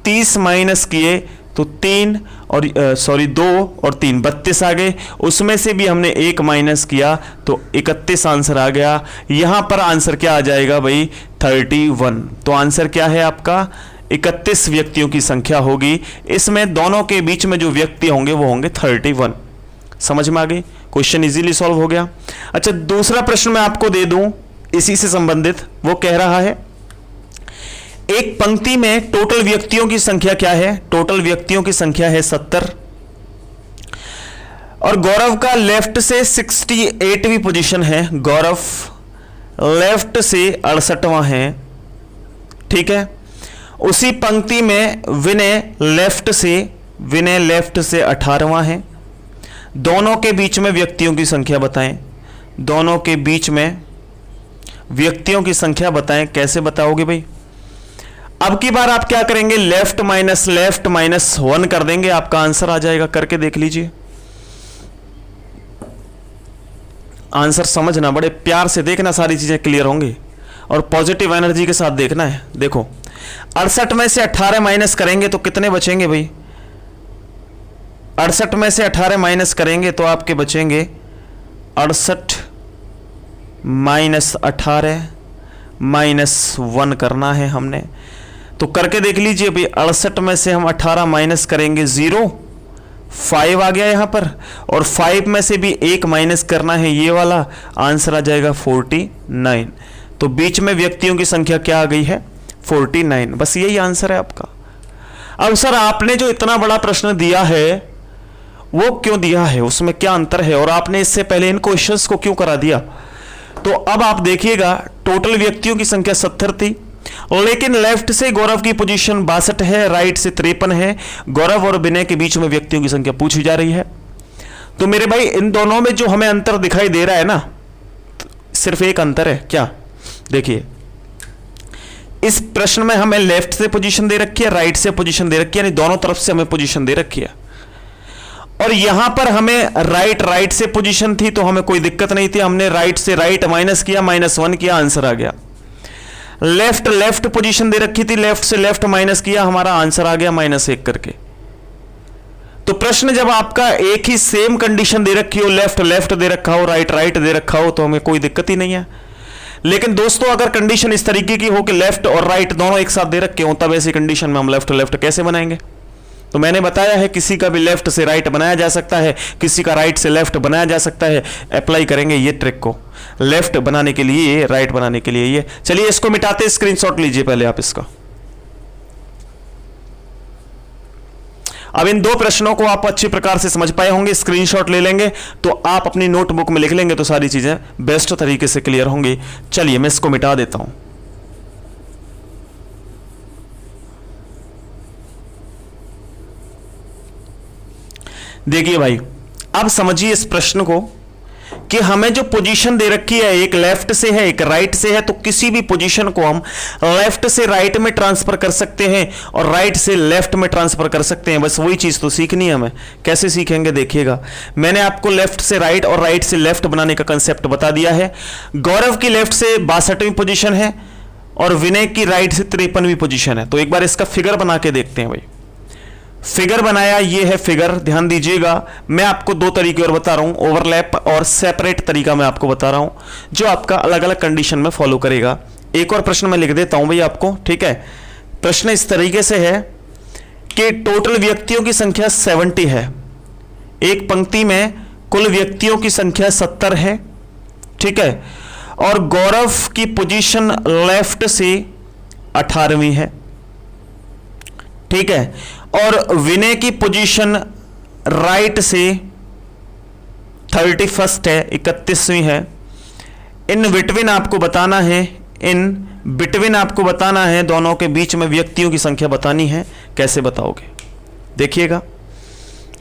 30 माइनस किए तो 2 और 3 32 आ गए, उसमें से भी हमने 1 माइनस किया तो 31 आंसर आ गया। यहां पर आंसर क्या आ जाएगा भाई, 31। तो आंसर क्या है आपका, 31 व्यक्तियों की संख्या होगी। इसमें दोनों के बीच में जो व्यक्ति होंगे वो होंगे 31। समझ में आ गई, क्वेश्चन इजीली सॉल्व हो गया। अच्छा, दूसरा प्रश्न मैं आपको दे दूं इसी से संबंधित, वो कह रहा है एक पंक्ति में टोटल व्यक्तियों की संख्या क्या है, टोटल व्यक्तियों की संख्या है 70 और गौरव का लेफ्ट से 68वीं पोजीशन है, गौरव लेफ्ट से 68वां है, ठीक है। उसी पंक्ति में विनय लेफ्ट से 18वां है। दोनों के बीच में व्यक्तियों की संख्या बताएं, दोनों के बीच में व्यक्तियों की संख्या बताएं। कैसे बताओगे भाई, अब की बार आप क्या करेंगे, लेफ्ट माइनस 1 कर देंगे, आपका आंसर आ जाएगा। करके देख लीजिए, आंसर समझना, बड़े प्यार से देखना, सारी चीजें क्लियर होंगी और पॉजिटिव एनर्जी के साथ देखना है। देखो 68 में से 18 माइनस करेंगे तो कितने बचेंगे भाई, 68 में से 18 माइनस करेंगे तो आपके बचेंगे 68 -18 -1 करना है हमने। तो करके देख लीजिए भाई, 68 में से हम 18 माइनस करेंगे 0, 5 आ गया यहां पर, और 5 में से भी 1 माइनस करना है, ये वाला, आंसर आ जाएगा 49। तो बीच में व्यक्तियों की संख्या क्या आ गई है, 49। बस यही आंसर है आपका। अब सर आपने जो इतना बड़ा प्रश्न दिया है वो क्यों दिया है, उसमें क्या अंतर है, और आपने इससे पहले इन क्वेश्चंस को क्यों करा दिया। तो अब आप देखिएगा, टोटल व्यक्तियों की संख्या 70 थी, लेकिन लेफ्ट से गौरव की पोजीशन 62 है, राइट से 53 है। गौरव और विनय के बीच में व्यक्तियों की संख्या पूछी जा रही है। तो मेरे भाई इन दोनों में जो हमें अंतर दिखाई दे रहा है ना, सिर्फ एक अंतर है, क्या, देखिए इस प्रश्न में हमें लेफ्ट से पोजीशन दे रखी है, राइट से पोजीशन दे रखी है, यानी दोनों तरफ से हमें पोजीशन दे रखी है। और यहां पर हमें राइट से पोजीशन थी तो हमें कोई दिक्कत नहीं थी, हमने राइट से राइट माइनस किया, -1 किया, आंसर आ गया। लेफ्ट पोजीशन दे रखी थी, लेफ्ट से लेफ्ट माइनस किया, हमारा आंसर आ गया -1 करके। तो प्रश्न जब आपका एक ही सेम कंडीशन दे रखी हो, लेफ्ट दे रखा हो, राइट दे रखा हो, तो हमें कोई दिक्कत ही नहीं है। लेकिन दोस्तों अगर कंडीशन इस तरीके की हो कि लेफ्ट और राइट दोनों एक साथ दे रखे हो, तब ऐसी कंडीशन में हम लेफ्ट कैसे बनाएंगे। तो मैंने बताया है किसी का भी लेफ्ट से राइट बनाया जा सकता है, किसी का राइट से लेफ्ट बनाया जा सकता है। अप्लाई करेंगे ये ट्रिक को, लेफ्ट बनाने के लिए, राइट बनाने के लिए ये। चलिए इसको मिटाते, स्क्रीनशॉट लीजिए पहले आप इसका। अब इन दो प्रश्नों को आप अच्छी प्रकार से समझ पाए होंगे, स्क्रीनशॉट ले लेंगे तो आप अपनी नोटबुक में लिख लेंगे तो सारी चीजें बेस्ट तरीके से क्लियर होंगी। चलिए मैं इसको मिटा देता हूं। देखिए भाई, अब समझिए इस प्रश्न को कि हमें जो पोजीशन दे रखी है, एक लेफ्ट से है एक राइट से है, तो किसी भी पोजीशन को हम लेफ्ट से राइट में ट्रांसफर कर सकते हैं और राइट से लेफ्ट में ट्रांसफर कर सकते हैं। बस वही चीज तो सीखनी है हमें। कैसे सीखेंगे देखिएगा। मैंने आपको लेफ्ट से राइट और राइट से लेफ्ट बनाने का कंसेप्ट बता दिया है। गौरव की लेफ्ट से 62वीं पोजीशन है और विनय की राइट से 53वीं पोजीशन है। तो एक बार इसका फिगर बना के देखते हैं भाई। फिगर बनाया, ये है फिगर, ध्यान दीजिएगा। मैं आपको दो तरीके और बता रहा हूं, ओवरलैप और सेपरेट तरीका मैं आपको बता रहा हूं, जो आपका अलग अलग कंडीशन में फॉलो करेगा। एक और प्रश्न मैं लिख देता हूं भाई आपको, ठीक है। प्रश्न इस तरीके से है कि टोटल व्यक्तियों की संख्या 70 है, एक पंक्ति में कुल व्यक्तियों की संख्या 70 है, ठीक है, और गौरव की पोजीशन लेफ्ट से 18वीं है, ठीक है, और विनय की पोजीशन राइट से 31st है, 31वीं है। इन बिटवीन आपको बताना है, इन बिटवीन आपको बताना है, दोनों के बीच में व्यक्तियों की संख्या बतानी है। कैसे बताओगे देखिएगा।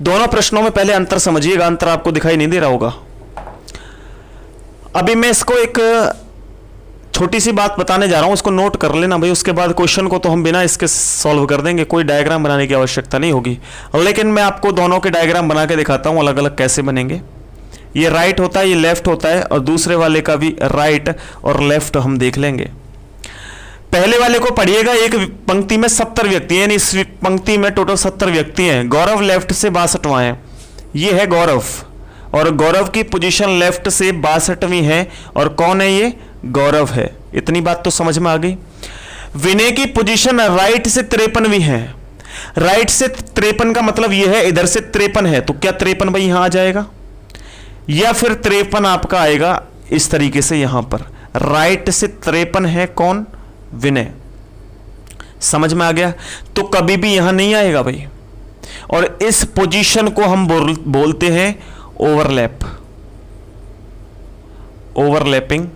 दोनों प्रश्नों में पहले अंतर समझिएगा, अंतर आपको दिखाई नहीं दे रहा होगा। अभी मैं इसको एक छोटी सी बात बताने जा रहा हूं, उसको नोट कर लेना भाई। उसके बाद क्वेश्चन को तो हम बिना इसके सॉल्व कर देंगे, कोई डायग्राम बनाने की आवश्यकता नहीं होगी। लेकिन मैं आपको दोनों के डायग्राम बना के दिखाता हूं अलग अलग कैसे बनेंगे। ये राइट होता है, ये लेफ्ट होता है, और दूसरे वाले का भी राइट और लेफ्ट हम देख लेंगे। पहले वाले को पढ़िएगा। एक पंक्ति में 70 व्यक्ति हैं, इस पंक्ति में टोटल 70 व्यक्ति हैं। गौरव लेफ्ट से 62वां है, ये है गौरव, और गौरव की पोजीशन लेफ्ट से 62वीं है, और कौन है ये? गौरव है। इतनी बात तो समझ में आ गई। विनय की पोजीशन राइट से 53वीं है। राइट से 53 का मतलब यह है इधर से 53 है, तो क्या 53 भाई यहां आ जाएगा, या फिर 53 आपका आएगा इस तरीके से यहां पर। राइट से 53 है कौन? विनय। समझ में आ गया? तो कभी भी यहां नहीं आएगा भाई, और इस पोजीशन को हम बोलते हैं ओवरलैप, ओवरलैपिंग,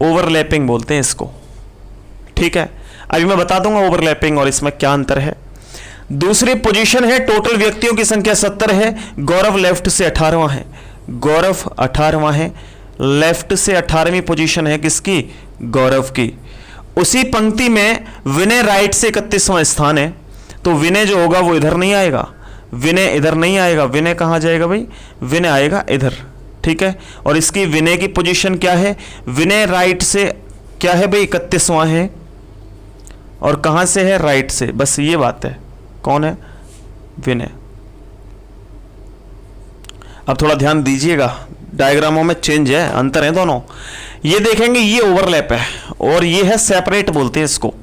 ओवरलैपिंग बोलते हैं इसको, ठीक है। अभी मैं बता दूंगा ओवरलैपिंग और इसमें क्या अंतर है। दूसरी पोजीशन है, टोटल व्यक्तियों की संख्या 70 है, गौरव लेफ्ट से 18वां है, गौरव 18वां है, लेफ्ट से 18वीं पोजीशन है किसकी? गौरव की। उसी पंक्ति में विनय राइट से 31वां स्थान है, तो विनय जो होगा वो इधर नहीं आएगा, विनय इधर नहीं आएगा। विनय कहां जाएगा भाई? विनय आएगा इधर, ठीक है। और इसकी विनय की पोजीशन क्या है? विनय राइट से क्या है भाई? 31वां है, और कहां से है? राइट से। बस ये बात है। कौन है? विनय। अब थोड़ा ध्यान दीजिएगा, डायग्रामों में चेंज है, अंतर है दोनों। ये देखेंगे, ये ओवरलैप है और ये है सेपरेट बोलते हैं इसको।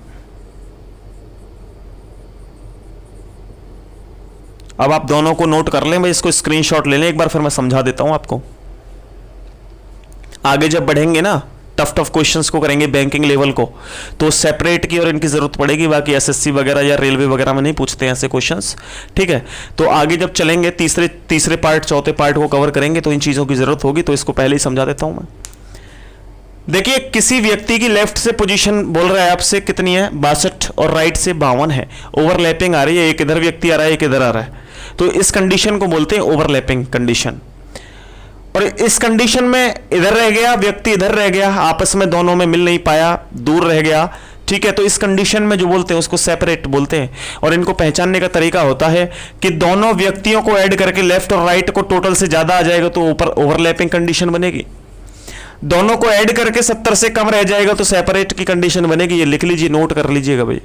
अब आप दोनों को नोट कर लें भाई, इसको स्क्रीनशॉट ले लें एक बार, फिर मैं समझा देता हूं आपको। आगे जब बढ़ेंगे ना, टफ टफ क्वेश्चंस को करेंगे बैंकिंग लेवल को, तो सेपरेट की और इनकी जरूरत पड़ेगी। बाकी एसएससी वगैरह या रेलवे वगैरह में नहीं पूछते हैं ऐसे क्वेश्चंस, ठीक है। तो आगे जब चलेंगे, तीसरे पार्ट चौथे पार्ट को कवर करेंगे, तो इन चीज़ों की जरूरत होगी, तो इसको पहले ही समझा देता हूं मैं। देखिए, किसी व्यक्ति की लेफ्ट से पोजीशन बोल रहा है आपसे कितनी है? 62, और राइट से 52 है। ओवरलैपिंग आ रही है, एक इधर व्यक्ति आ रहा है, एक इधर आ रहा है, तो इस कंडीशन को बोलते हैं ओवरलैपिंग कंडीशन। और इस कंडीशन में इधर रह गया व्यक्ति, इधर रह गया, आपस में दोनों में मिल नहीं पाया, दूर रह गया, ठीक है। तो इस कंडीशन में जो बोलते हैं उसको सेपरेट बोलते हैं। और इनको पहचानने का तरीका होता है कि दोनों व्यक्तियों को ऐड करके लेफ्ट और राइट को टोटल से ज्यादा आ जाएगा तो ऊपर ओवरलैपिंग कंडीशन बनेगी। दोनों को ऐड करके 70 से कम रह जाएगा तो सेपरेट की कंडीशन बनेगी। ये लिख लीजिए, नोट कर लीजिएगा भाई।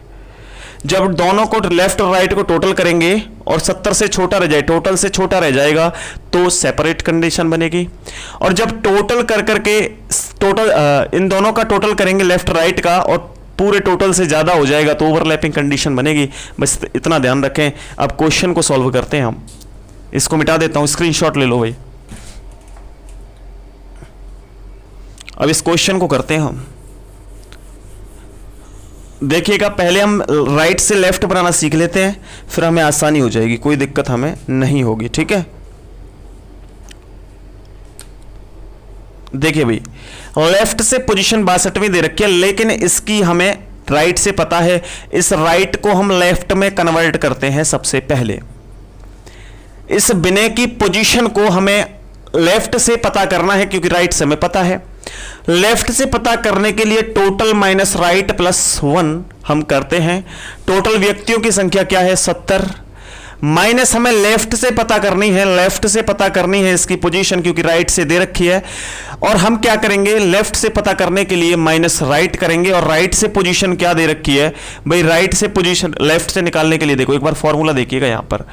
जब दोनों को लेफ्ट और राइट को टोटल करेंगे और 70 से छोटा रह जाए, टोटल से छोटा रह जाएगा, तो सेपरेट कंडीशन बनेगी। और जब टोटल कर करके इन दोनों का टोटल करेंगे लेफ्ट राइट का, और पूरे टोटल से ज्यादा हो जाएगा तो ओवरलैपिंग कंडीशन बनेगी। बस इतना ध्यान रखें। अब क्वेश्चन को सॉल्व करते हैं हम। इसको मिटा देता हूं, स्क्रीनशॉट ले लो भाई। अब इस क्वेश्चन को करते हैं हम। देखिएगा, पहले हम राइट से लेफ्ट बनाना सीख लेते हैं, फिर हमें आसानी हो जाएगी, कोई दिक्कत हमें नहीं होगी, ठीक है। देखिए भाई, लेफ्ट से पोजीशन 62वीं दे रखी है, लेकिन इसकी हमें राइट से पता है। इस राइट को हम लेफ्ट में कन्वर्ट करते हैं सबसे पहले। इस विनय की पोजीशन को हमें लेफ्ट से पता करना है, क्योंकि राइट से हमें पता है। लेफ्ट से पता करने के लिए टोटल माइनस राइट प्लस 1 हम करते हैं। टोटल व्यक्तियों की संख्या क्या है? 70 माइनस हमें लेफ्ट से पता करनी है, लेफ्ट से पता करनी है इसकी पोजीशन, क्योंकि राइट से दे रखी है। और हम क्या करेंगे? लेफ्ट से पता करने के लिए माइनस राइट करेंगे। और राइट से पोजीशन क्या दे रखी है भाई? राइट से पोजीशन लेफ्ट से निकालने के लिए देखो एक बार फॉर्मूला देखिएगा यहां पर।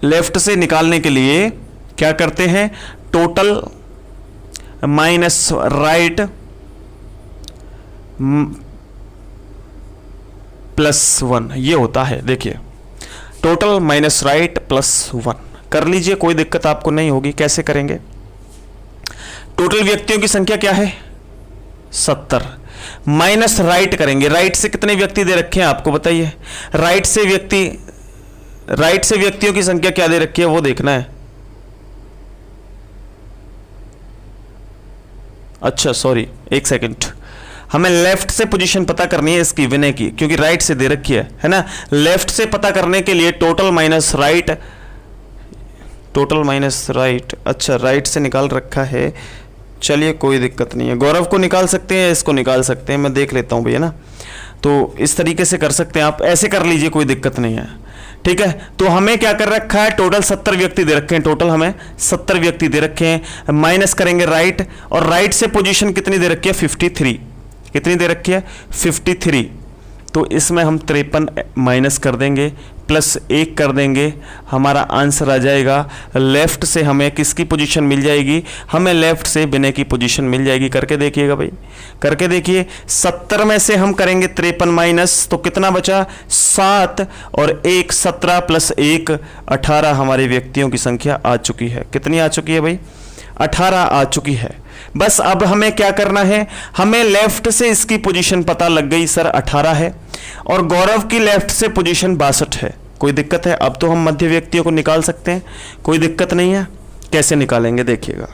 लेफ्ट से निकालने के लिए क्या करते हैं? टोटल माइनस राइट प्लस 1 ये होता है। देखिए टोटल माइनस राइट प्लस 1 कर लीजिए, कोई दिक्कत आपको नहीं होगी। कैसे करेंगे? टोटल व्यक्तियों की संख्या क्या है? 70 माइनस राइट करेंगे। राइट से कितने व्यक्ति दे रखे हैं आपको बताइए? राइट से व्यक्तियों की संख्या क्या दे रखी है वो देखना है। अच्छा सॉरी, एक सेकंड, हमें लेफ्ट से पोजीशन पता करनी है इसकी विनय की, क्योंकि राइट से दे रखी है ना। लेफ्ट से पता करने के लिए टोटल माइनस राइट, अच्छा राइट से निकाल रखा है। चलिए कोई दिक्कत नहीं है, गौरव को निकाल सकते हैं, इसको निकाल सकते हैं, मैं देख लेता हूँ भैया ना। तो इस तरीके से कर सकते हैं आप, ऐसे कर लीजिए, कोई दिक्कत नहीं है। ठीक है, तो हमें क्या कर रखा है? टोटल 70 व्यक्ति दे रखे हैं, टोटल हमें 70 व्यक्ति दे रखे हैं। माइनस करेंगे राइट, और राइट से पोजीशन कितनी दे रखी है? 53। कितनी दे रखी है? 53। तो इसमें हम 53 माइनस कर देंगे, प्लस 1 कर देंगे, हमारा आंसर आ जाएगा। लेफ्ट से हमें किसकी पोजीशन मिल जाएगी? हमें लेफ्ट से विनय की पोजीशन मिल जाएगी। करके देखिएगा भाई, करके देखिए। 70 में से हम करेंगे 53 माइनस, तो कितना बचा? 7 और 1 17 प्लस 1 18 हमारे व्यक्तियों की संख्या आ चुकी है। कितनी आ चुकी है भाई? 18 आ चुकी है। बस अब हमें क्या करना है? हमें लेफ्ट से इसकी पोजीशन पता लग गई सर 18 है, और गौरव की लेफ्ट से पोजीशन 62 है। कोई दिक्कत है? अब तो हम मध्य व्यक्तियों को निकाल सकते हैं, कोई दिक्कत नहीं है। कैसे निकालेंगे देखिएगा।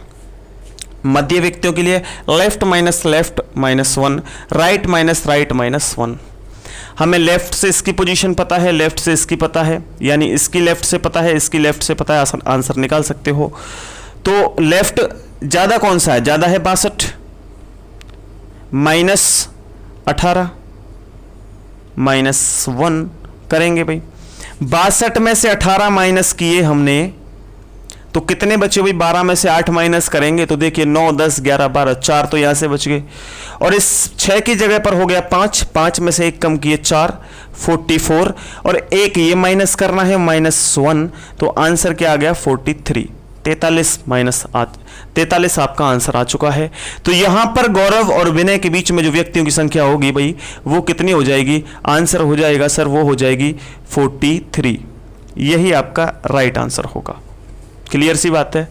मध्य व्यक्तियों के लिए left minus 1, right minus right minus 1। हमें लेफ्ट से इसकी पोजीशन पता है, लेफ्ट से इसकी पता है, यानी इसकी लेफ्ट से पता है, इसकी लेफ्ट से पता है, आंसर निकाल सकते हो। तो लेफ्ट ज्यादा कौन सा है? ज्यादा है 62 माइनस 18 माइनस 1 करेंगे भाई। 62 में से 18 माइनस किए हमने, तो कितने बचे भाई? 12 में से 8 माइनस करेंगे तो देखिए 9 10 11 12 4 तो यहां से बच गए, और इस 6 की जगह पर हो गया 5 में से 1 कम किए 4 44, और 1 ये माइनस करना है -1, तो आंसर क्या आ गया? 43। 43 आपका आंसर आ चुका है। तो यहां पर गौरव और विनय के बीच में जो व्यक्तियों की संख्या होगी भाई वो कितनी हो जाएगी? आंसर हो जाएगा सर, वो हो जाएगी 43। यही आपका राइट आंसर होगा। क्लियर सी बात है।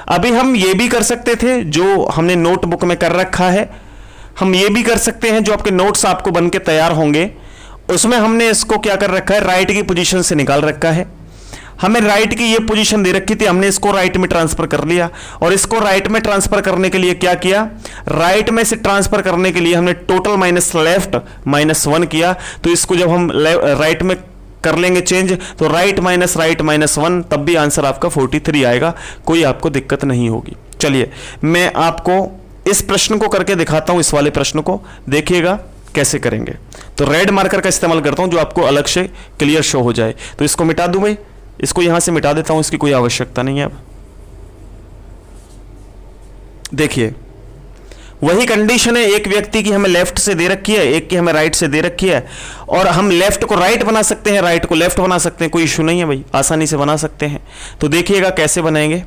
अभी हम ये भी कर सकते थे जो हमने नोटबुक में कर रखा है, हम ये भी कर सकते हैं जो आपके नोट्स आपको बन के तैयार होंगे, उसमें हमने इसको क्या कर रखा है? राइट की पोजीशन से निकाल रखा है। हमें राइट की ये पोजीशन दे रखी थी, हमने इसको राइट में ट्रांसफर कर लिया, और इसको राइट में ट्रांसफर करने के लिए क्या किया? राइट में से ट्रांसफर करने के लिए हमने टोटल माइनस लेफ्ट -1 किया। तो इसको जब हम राइट में कर लेंगे चेंज, तो राइट माइनस 1, तब भी आंसर आपका 43 आएगा, कोई आपको दिक्कत नहीं होगी। चलिए मैं आपको इस प्रश्न को करके दिखाता हूं, इस वाले प्रश्न को देखिएगा कैसे करेंगे। तो रेड मार्कर का इस्तेमाल करता हूं जो आपको अलग से क्लियर शो हो जाए। तो इसको मिटा दूं भाई, इसको यहां से मिटा देता हूं, इसकी कोई आवश्यकता नहीं है। अब देखिए वही कंडीशन है, एक व्यक्ति की हमें लेफ्ट से दे रखी है, एक की हमें राइट से दे रखी है, और हम लेफ्ट को राइट बना सकते हैं, राइट को लेफ्ट बना सकते हैं, कोई इशू नहीं है भाई, आसानी से बना सकते हैं। तो देखिएगा कैसे बनाएंगे।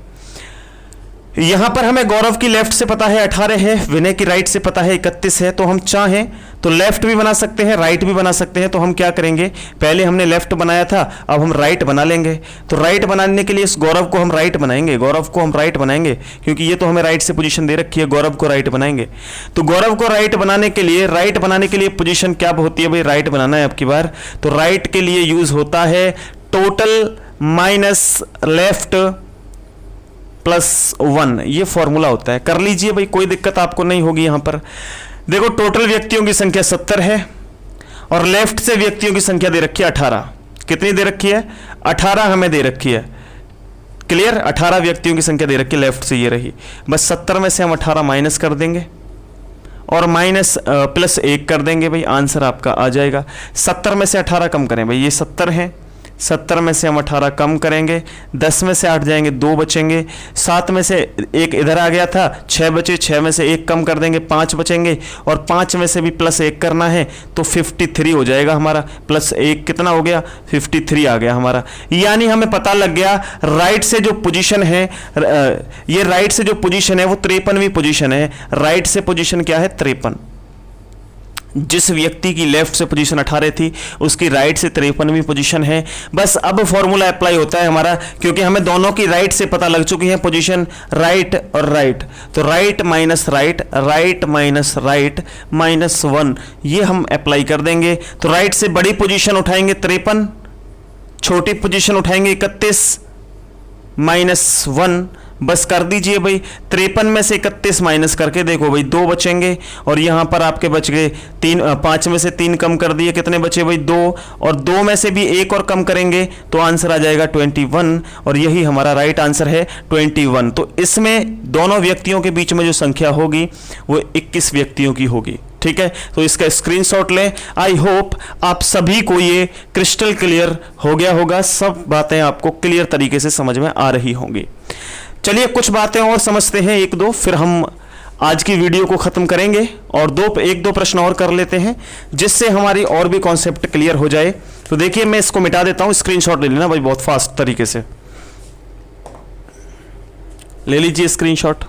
यहां पर हमें गौरव की लेफ्ट से पता है 18 है, विनय की राइट से पता है 31 है, तो हम चाहें तो लेफ्ट भी बना सकते हैं, राइट भी बना सकते हैं। तो हम क्या करेंगे? पहले हमने लेफ्ट बनाया था, अब हम राइट बना लेंगे। तो राइट बनाने के लिए इस गौरव को हम राइट बनाएंगे, गौरव को हम राइट बनाएंगे, क्योंकि ये तो हमें राइट से पोजीशन दे रखी है, गौरव को राइट बनाएंगे। तो गौरव को राइट बनाने के लिए पोजीशन क्या होती है भाई? राइट बनाना है आपकी बार, तो राइट के लिए यूज होता है टोटल माइनस लेफ्ट +1, ये फॉर्मूला होता है। कर लीजिए भाई, कोई दिक्कत आपको नहीं होगी। यहां पर देखो टोटल व्यक्तियों की संख्या 70 है, और लेफ्ट से व्यक्तियों की संख्या दे रखी है 18। कितनी दे रखी है? 18 हमें दे रखी है। क्लियर। 18 व्यक्तियों की संख्या दे रखी, लेफ्ट से ये रही। बस 70 में से हम 18 माइनस कर देंगे और माइनस प्लस 1 कर देंगे भाई, आंसर आपका आ जाएगा। 70 में से 18 कम करें भाई, ये 70 है, 70 में से हम 18 कम करेंगे, 10 में से 8 जाएंगे, 2 बचेंगे, 7 में से 1 इधर आ गया था, 6 बचे, 6 में से 1 कम कर देंगे, 5 बचेंगे, और 5 में से भी प्लस 1 करना है तो 53 हो जाएगा हमारा। प्लस 1 कितना हो गया, 53 आ गया हमारा। यानी हमें पता लग गया राइट से जो पोजीशन है, ये राइट से जो पोजीशन है वो 53वीं पोजीशन है। राइट से पोजीशन क्या है, 53। जिस व्यक्ति की लेफ्ट से पोजीशन 18 थी उसकी राइट से 53वीं पोजीशन है। बस अब फॉर्मूला अप्लाई होता है हमारा, क्योंकि हमें दोनों की राइट से पता लग चुकी है पोजीशन, राइट और राइट। तो right minus right, right minus right -1, ये हम अप्लाई कर देंगे। तो राइट से बड़ी पोजीशन उठाएंगे 53, छोटी पोजीशन उठाएंगे 31 -1, बस कर दीजिए भाई। 53 में से 31 माइनस करके देखो भाई, 2 बचेंगे, और यहाँ पर आपके बच गए 3, 5 में से 3 कम कर दिए, कितने बचे भाई, 2, और 2 में से भी 1 और कम करेंगे तो आंसर आ जाएगा 21, और यही हमारा राइट आंसर है 21। तो इसमें दोनों व्यक्तियों के बीच में जो संख्या होगी वो 21 व्यक्तियों की होगी। ठीक है, तो इसका स्क्रीनशॉट लें। आई होप आप सभी को ये क्रिस्टल क्लियर हो गया होगा, सब बातें आपको क्लियर तरीके से समझ में आ रही होंगी। चलिए कुछ बातें और समझते हैं, 1-2, फिर हम आज की वीडियो को ख़त्म करेंगे और 1-2 प्रश्न और कर लेते हैं जिससे हमारी और भी कॉन्सेप्ट क्लियर हो जाए। तो देखिए मैं इसको मिटा देता हूँ, स्क्रीनशॉट ले लेना भाई बहुत फास्ट तरीके से, ले लीजिए स्क्रीनशॉट।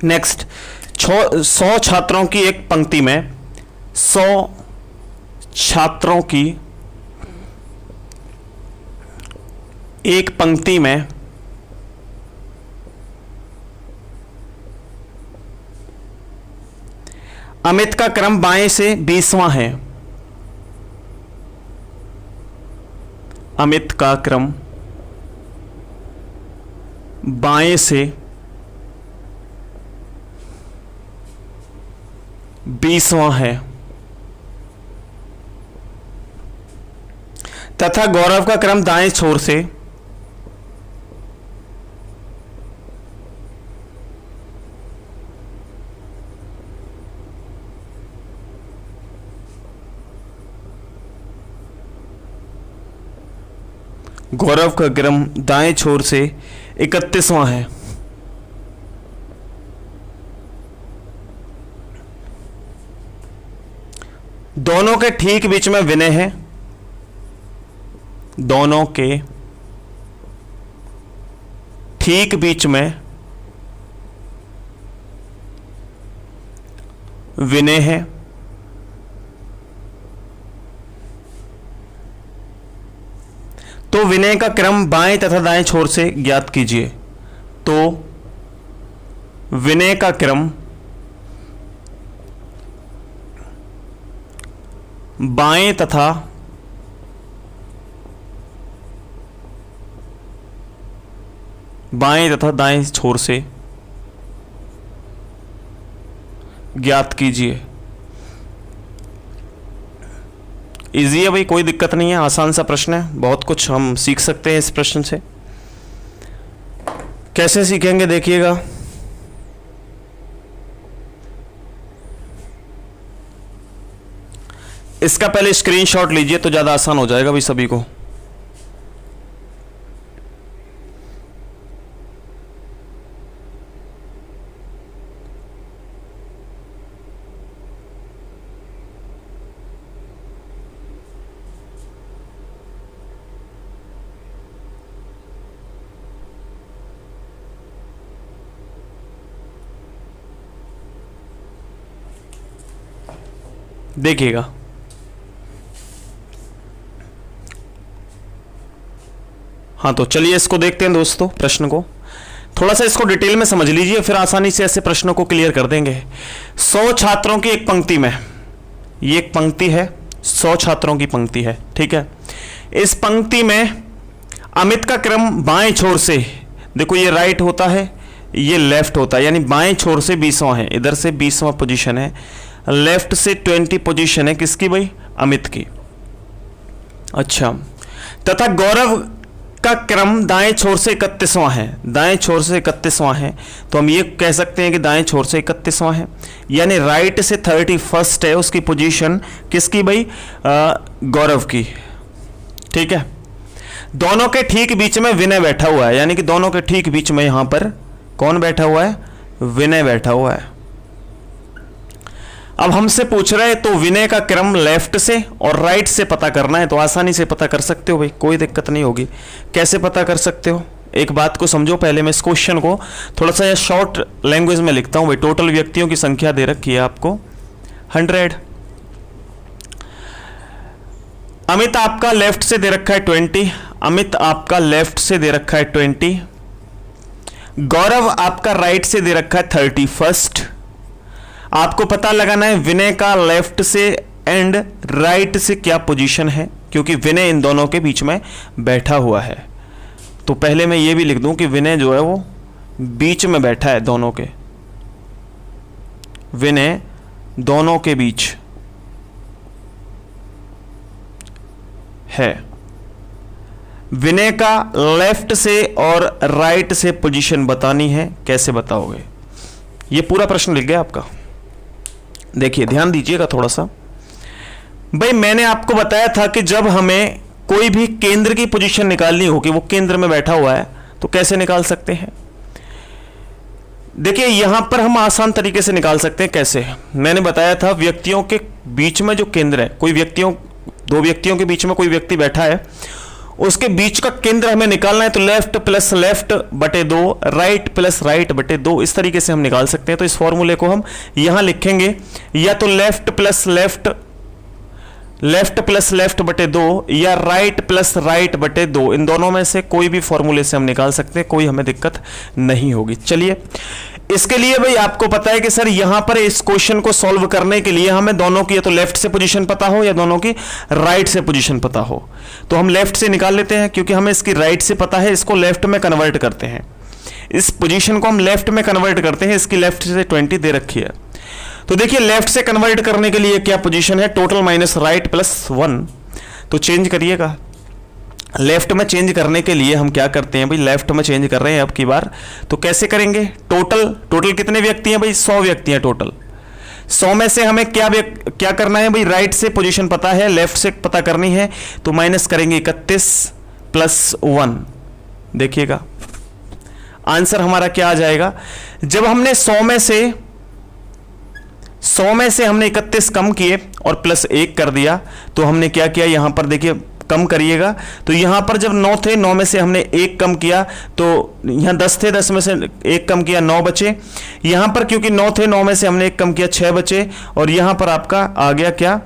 नेक्स्ट, 100 छात्रों की एक पंक्ति में 100 छात्रों की एक पंक्ति में अमित का क्रम बाएं से 20वां है। अमित का क्रम बाएं से 20वां है तथा गौरव का क्रम दाएं छोर से गौरव का क्रम दाएं छोर से 31वां है। दोनों के ठीक बीच में विनय है, दोनों के ठीक बीच में विनय है। तो विनय का क्रम बाएं तथा दाएं छोर से ज्ञात कीजिए। तो विनय का क्रम बाएं तथा दाएं छोर से ज्ञात कीजिए। इजी है भाई, कोई दिक्कत नहीं है, आसान सा प्रश्न है, बहुत कुछ हम सीख सकते हैं इस प्रश्न से। कैसे सीखेंगे देखिएगा। इसका पहले स्क्रीनशॉट लीजिए तो ज़्यादा आसान हो जाएगा भाई सभी को। देखिएगा, हाँ तो चलिए इसको देखते हैं दोस्तों प्रश्न को। थोड़ा सा इसको डिटेल में समझ लीजिए, फिर आसानी से ऐसे प्रश्नों को क्लियर कर देंगे। 100 छात्रों की एक पंक्ति में, ये एक पंक्ति है, 100 छात्रों की पंक्ति है, ठीक है। इस पंक्ति में अमित का क्रम बाएं छोर से, देखो ये राइट होता है, ये लेफ्ट होता है, यानी बाएं छोर से 20वां है, इधर से 20वां पोजीशन है, लेफ्ट से 20 पोजीशन है किसकी भाई, अमित की। अच्छा, तथा गौरव का क्रम दाएं छोर से 31वां है, दाएं छोर से 31वां है, तो हम ये कह सकते हैं कि दाएं छोर से 31वां है, यानी राइट से 31st है उसकी पोजीशन, किसकी भाई, गौरव की, ठीक है। दोनों के ठीक बीच में विनय बैठा हुआ है, यानी कि दोनों के ठीक बीच में यहां पर कौन बैठा हुआ है, विनय बैठा हुआ है। अब हमसे पूछ रहे हैं तो विनय का क्रम लेफ्ट से और राइट से पता करना है, तो आसानी से पता कर सकते हो भाई, कोई दिक्कत नहीं होगी। कैसे पता कर सकते हो, एक बात को समझो पहले, मैं इस क्वेश्चन को थोड़ा सा शॉर्ट लैंग्वेज में लिखता हूं भाई। टोटल व्यक्तियों की संख्या दे रखी है आपको 100। अमित आपका लेफ्ट से दे रखा है 20, अमित आपका लेफ्ट से दे रखा है 20, गौरव आपका राइट से दे रखा है 31st। आपको पता लगाना है विनय का लेफ्ट से एंड राइट से क्या पोजीशन है, क्योंकि विनय इन दोनों के बीच में बैठा हुआ है। तो पहले मैं ये भी लिख दूं कि विनय जो है वो बीच में बैठा है, दोनों के, विनय दोनों के बीच है। विनय का लेफ्ट से और राइट से पोजीशन बतानी है, कैसे बताओगे, ये पूरा प्रश्न लिख गया आपका। देखिए ध्यान दीजिएगा थोड़ा सा भाई, मैंने आपको बताया था कि जब हमें कोई भी केंद्र की पोजीशन निकालनी होगी, वो केंद्र में बैठा हुआ है, तो कैसे निकाल सकते हैं। देखिए यहां पर हम आसान तरीके से निकाल सकते हैं। कैसे, मैंने बताया था व्यक्तियों के बीच में जो केंद्र है, कोई व्यक्तियों, दो व्यक्तियों के बीच में कोई व्यक्ति बैठा है, उसके बीच का केंद्र हमें निकालना है, तो लेफ्ट प्लस लेफ्ट बटे 2, राइट प्लस राइट बटे 2, इस तरीके से हम निकाल सकते हैं। तो इस फॉर्मूले को हम यहां लिखेंगे, या तो left plus left, left plus left बटे 2, या राइट प्लस राइट बटे 2, इन दोनों में से कोई भी फॉर्मूले से हम निकाल सकते हैं, कोई हमें दिक्कत नहीं होगी। चलिए, इसके लिए भाई आपको पता है कि सर यहां पर इस क्वेश्चन को सॉल्व करने के लिए हमें दोनों की या तो लेफ्ट से पोजीशन पता हो या दोनों की राइट से पोजीशन पता हो, तो हम लेफ्ट से निकाल लेते हैं, क्योंकि हमें इसकी राइट से पता है, इसको लेफ्ट में कन्वर्ट करते हैं, इस पोजीशन को हम लेफ्ट में कन्वर्ट करते हैं, इसकी लेफ्ट से 20 दे रखी है। तो देखिए लेफ्ट से कन्वर्ट करने के लिए क्या पोजीशन है, टोटल माइनस राइट प्लस 1, तो चेंज करिएगा। लेफ्ट में चेंज करने के लिए हम क्या करते हैं भाई, लेफ्ट में चेंज कर रहे हैं अब की बार, तो कैसे करेंगे, टोटल कितने व्यक्ति हैं भाई, 100 व्यक्ति हैं टोटल। 100 में से हमें क्या करना है भाई, राइट से पोजीशन पता है, लेफ्ट से पता करनी है, तो माइनस करेंगे 31 प्लस 1। देखिएगा आंसर हमारा क्या आ जाएगा। जब हमने 100 में से हमने 31 कम किए और प्लस 1 कर दिया, तो हमने क्या किया, यहां पर देखिए कम करिएगा, तो यहां पर जब 9 थे, 9 में से हमने 1 कम किया, तो यहां 10 थे, 10 में से 1 कम किया, 9 बचे। यहां पर क्योंकि 9 थे, 9 में से हमने 1 कम किया, 6 बचे, और यहां पर आपका आ गया क्या,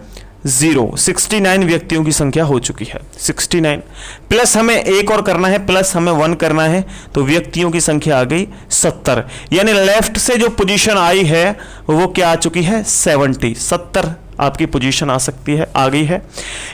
0। 69 व्यक्तियों की संख्या हो चुकी है, 69 प्लस हमें एक और करना है, प्लस हमें 1 करना है, तो व्यक्तियों की संख्या आ गई 70। यानी लेफ्ट से जो पोजीशन आई है वो क्या आ चुकी है, 70 आपकी पोजीशन आ सकती है, आ गई है।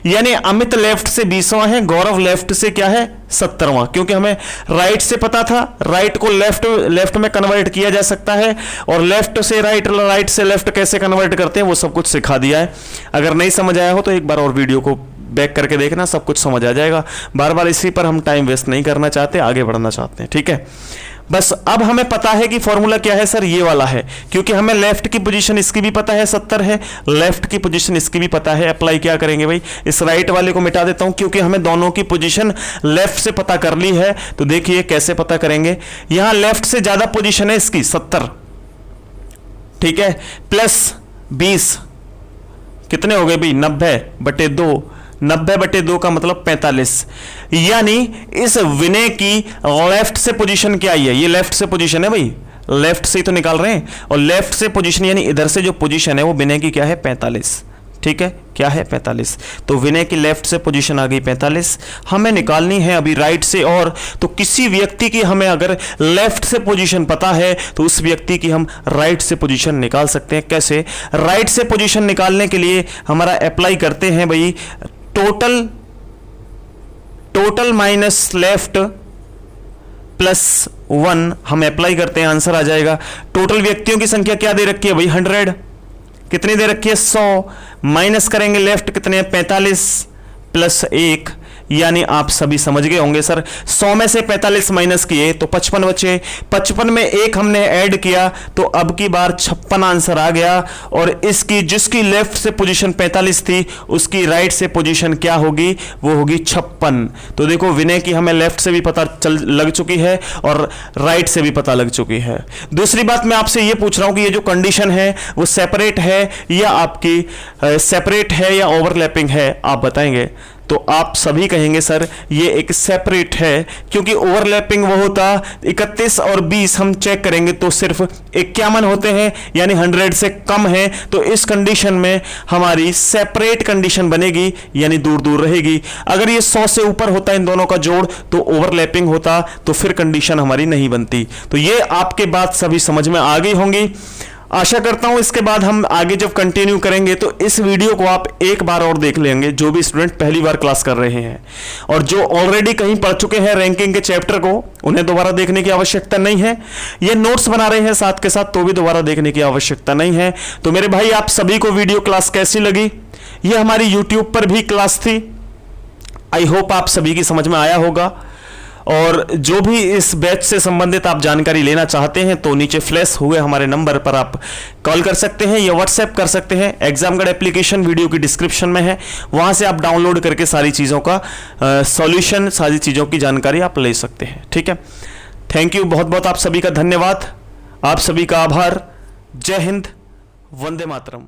यानी अमित लेफ्ट से 20वां है, गौरव लेफ्ट से क्या है, 70वां, क्योंकि हमें राइट से पता था, राइट को लेफ्ट में कन्वर्ट किया जा सकता है, और लेफ्ट से राइट, राइट से लेफ्ट कैसे कन्वर्ट करते हैं वो सब कुछ सिखा दिया है। अगर नहीं समझ आया हो तो एक बार और वीडियो को बैक करके देखना, सब कुछ समझ आ जाएगा। बार बार इसी पर हम टाइम वेस्ट नहीं करना चाहते, आगे बढ़ना चाहते हैं, ठीक है। बस अब हमें पता है कि फॉर्मूला क्या है सर, ये वाला है, क्योंकि हमें लेफ्ट की पोजीशन इसकी भी पता है 70 है, लेफ्ट की पोजीशन इसकी भी पता है। अप्लाई क्या करेंगे भाई, इस राइट वाले को मिटा देता हूं, क्योंकि हमें दोनों की पोजीशन लेफ्ट से पता कर ली है। तो देखिए कैसे पता करेंगे, यहां लेफ्ट से ज्यादा पोजीशन है इसकी 70, ठीक है, प्लस 20 कितने हो गए भाई, 90 बटे 2, 90 बटे 2 का मतलब 45। यानी इस विनय की लेफ्ट से पोजीशन क्या आई है, ये लेफ्ट से पोजीशन है भाई, लेफ्ट से ही तो निकाल रहे हैं, और लेफ्ट से पोजीशन यानी इधर से जो पोजीशन है वो विनय की क्या है, 45। ठीक है, क्या है 45। तो विनय की लेफ्ट से पोजीशन आ गई 45, हमें निकालनी है अभी राइट से। और तो किसी व्यक्ति की हमें अगर लेफ्ट से पोजीशन पता है तो उस व्यक्ति की हम राइट से पोजीशन निकाल सकते हैं। कैसे? राइट से पोजीशन निकालने के लिए हमारा अप्लाई करते हैं भाई, टोटल माइनस लेफ्ट प्लस 1 हम अप्लाई करते हैं, आंसर आ जाएगा। टोटल व्यक्तियों की संख्या क्या दे रखी है भाई 100, कितनी दे रखी है 100, माइनस करेंगे लेफ्ट कितने हैं 45 प्लस 1, यानी आप सभी समझ गए होंगे सर 100 में से 45 माइनस किए तो 55 बचे, 55 में 1 हमने ऐड किया तो अब की बार 56 आंसर आ गया। और इसकी जिसकी लेफ्ट से पोजीशन 45 थी उसकी राइट से पोजीशन क्या होगी, वो होगी 56। तो देखो विनय की हमें लेफ्ट से भी पता लग चुकी है और राइट से भी पता लग चुकी है। दूसरी बात मैं आपसे ये पूछ रहा हूं कि ये जो कंडीशन है वो सेपरेट है या आपकी सेपरेट है या ओवरलैपिंग है, आप बताएंगे। तो आप सभी कहेंगे सर ये एक सेपरेट है, क्योंकि ओवरलैपिंग वो होता 31 और 20 हम चेक करेंगे तो सिर्फ 51 होते हैं, यानी 100 से कम है। तो इस कंडीशन में हमारी सेपरेट कंडीशन बनेगी, यानी दूर दूर रहेगी। अगर ये 100 से ऊपर होता इन दोनों का जोड़ तो ओवरलैपिंग होता, तो फिर कंडीशन हमारी नहीं बनती। तो ये आपके बात सभी समझ में आ गई होंगी, आशा करता हूं। इसके बाद हम आगे जब कंटिन्यू करेंगे तो इस वीडियो को आप एक बार और देख लेंगे, जो भी स्टूडेंट पहली बार क्लास कर रहे हैं, और जो ऑलरेडी कहीं पढ़ चुके हैं रैंकिंग के चैप्टर को, उन्हें दोबारा देखने की आवश्यकता नहीं है। ये नोट्स बना रहे हैं साथ के साथ तो भी दोबारा देखने की आवश्यकता नहीं है। तो मेरे भाई आप सभी को वीडियो क्लास कैसी लगी? ये हमारी यूट्यूब पर भी क्लास थी, आई होप आप सभी की समझ में आया होगा। और जो भी इस बैच से संबंधित आप जानकारी लेना चाहते हैं तो नीचे फ्लैश हुए हमारे नंबर पर आप कॉल कर सकते हैं या व्हाट्सएप कर सकते हैं। एग्जामगढ़ एप्लीकेशन वीडियो की डिस्क्रिप्शन में है, वहां से आप डाउनलोड करके सारी चीज़ों का सॉल्यूशन, सारी चीज़ों की जानकारी आप ले सकते हैं। ठीक है, थैंक यू, बहुत बहुत आप सभी का धन्यवाद, आप सभी का आभार। जय हिंद, वंदे मातरम।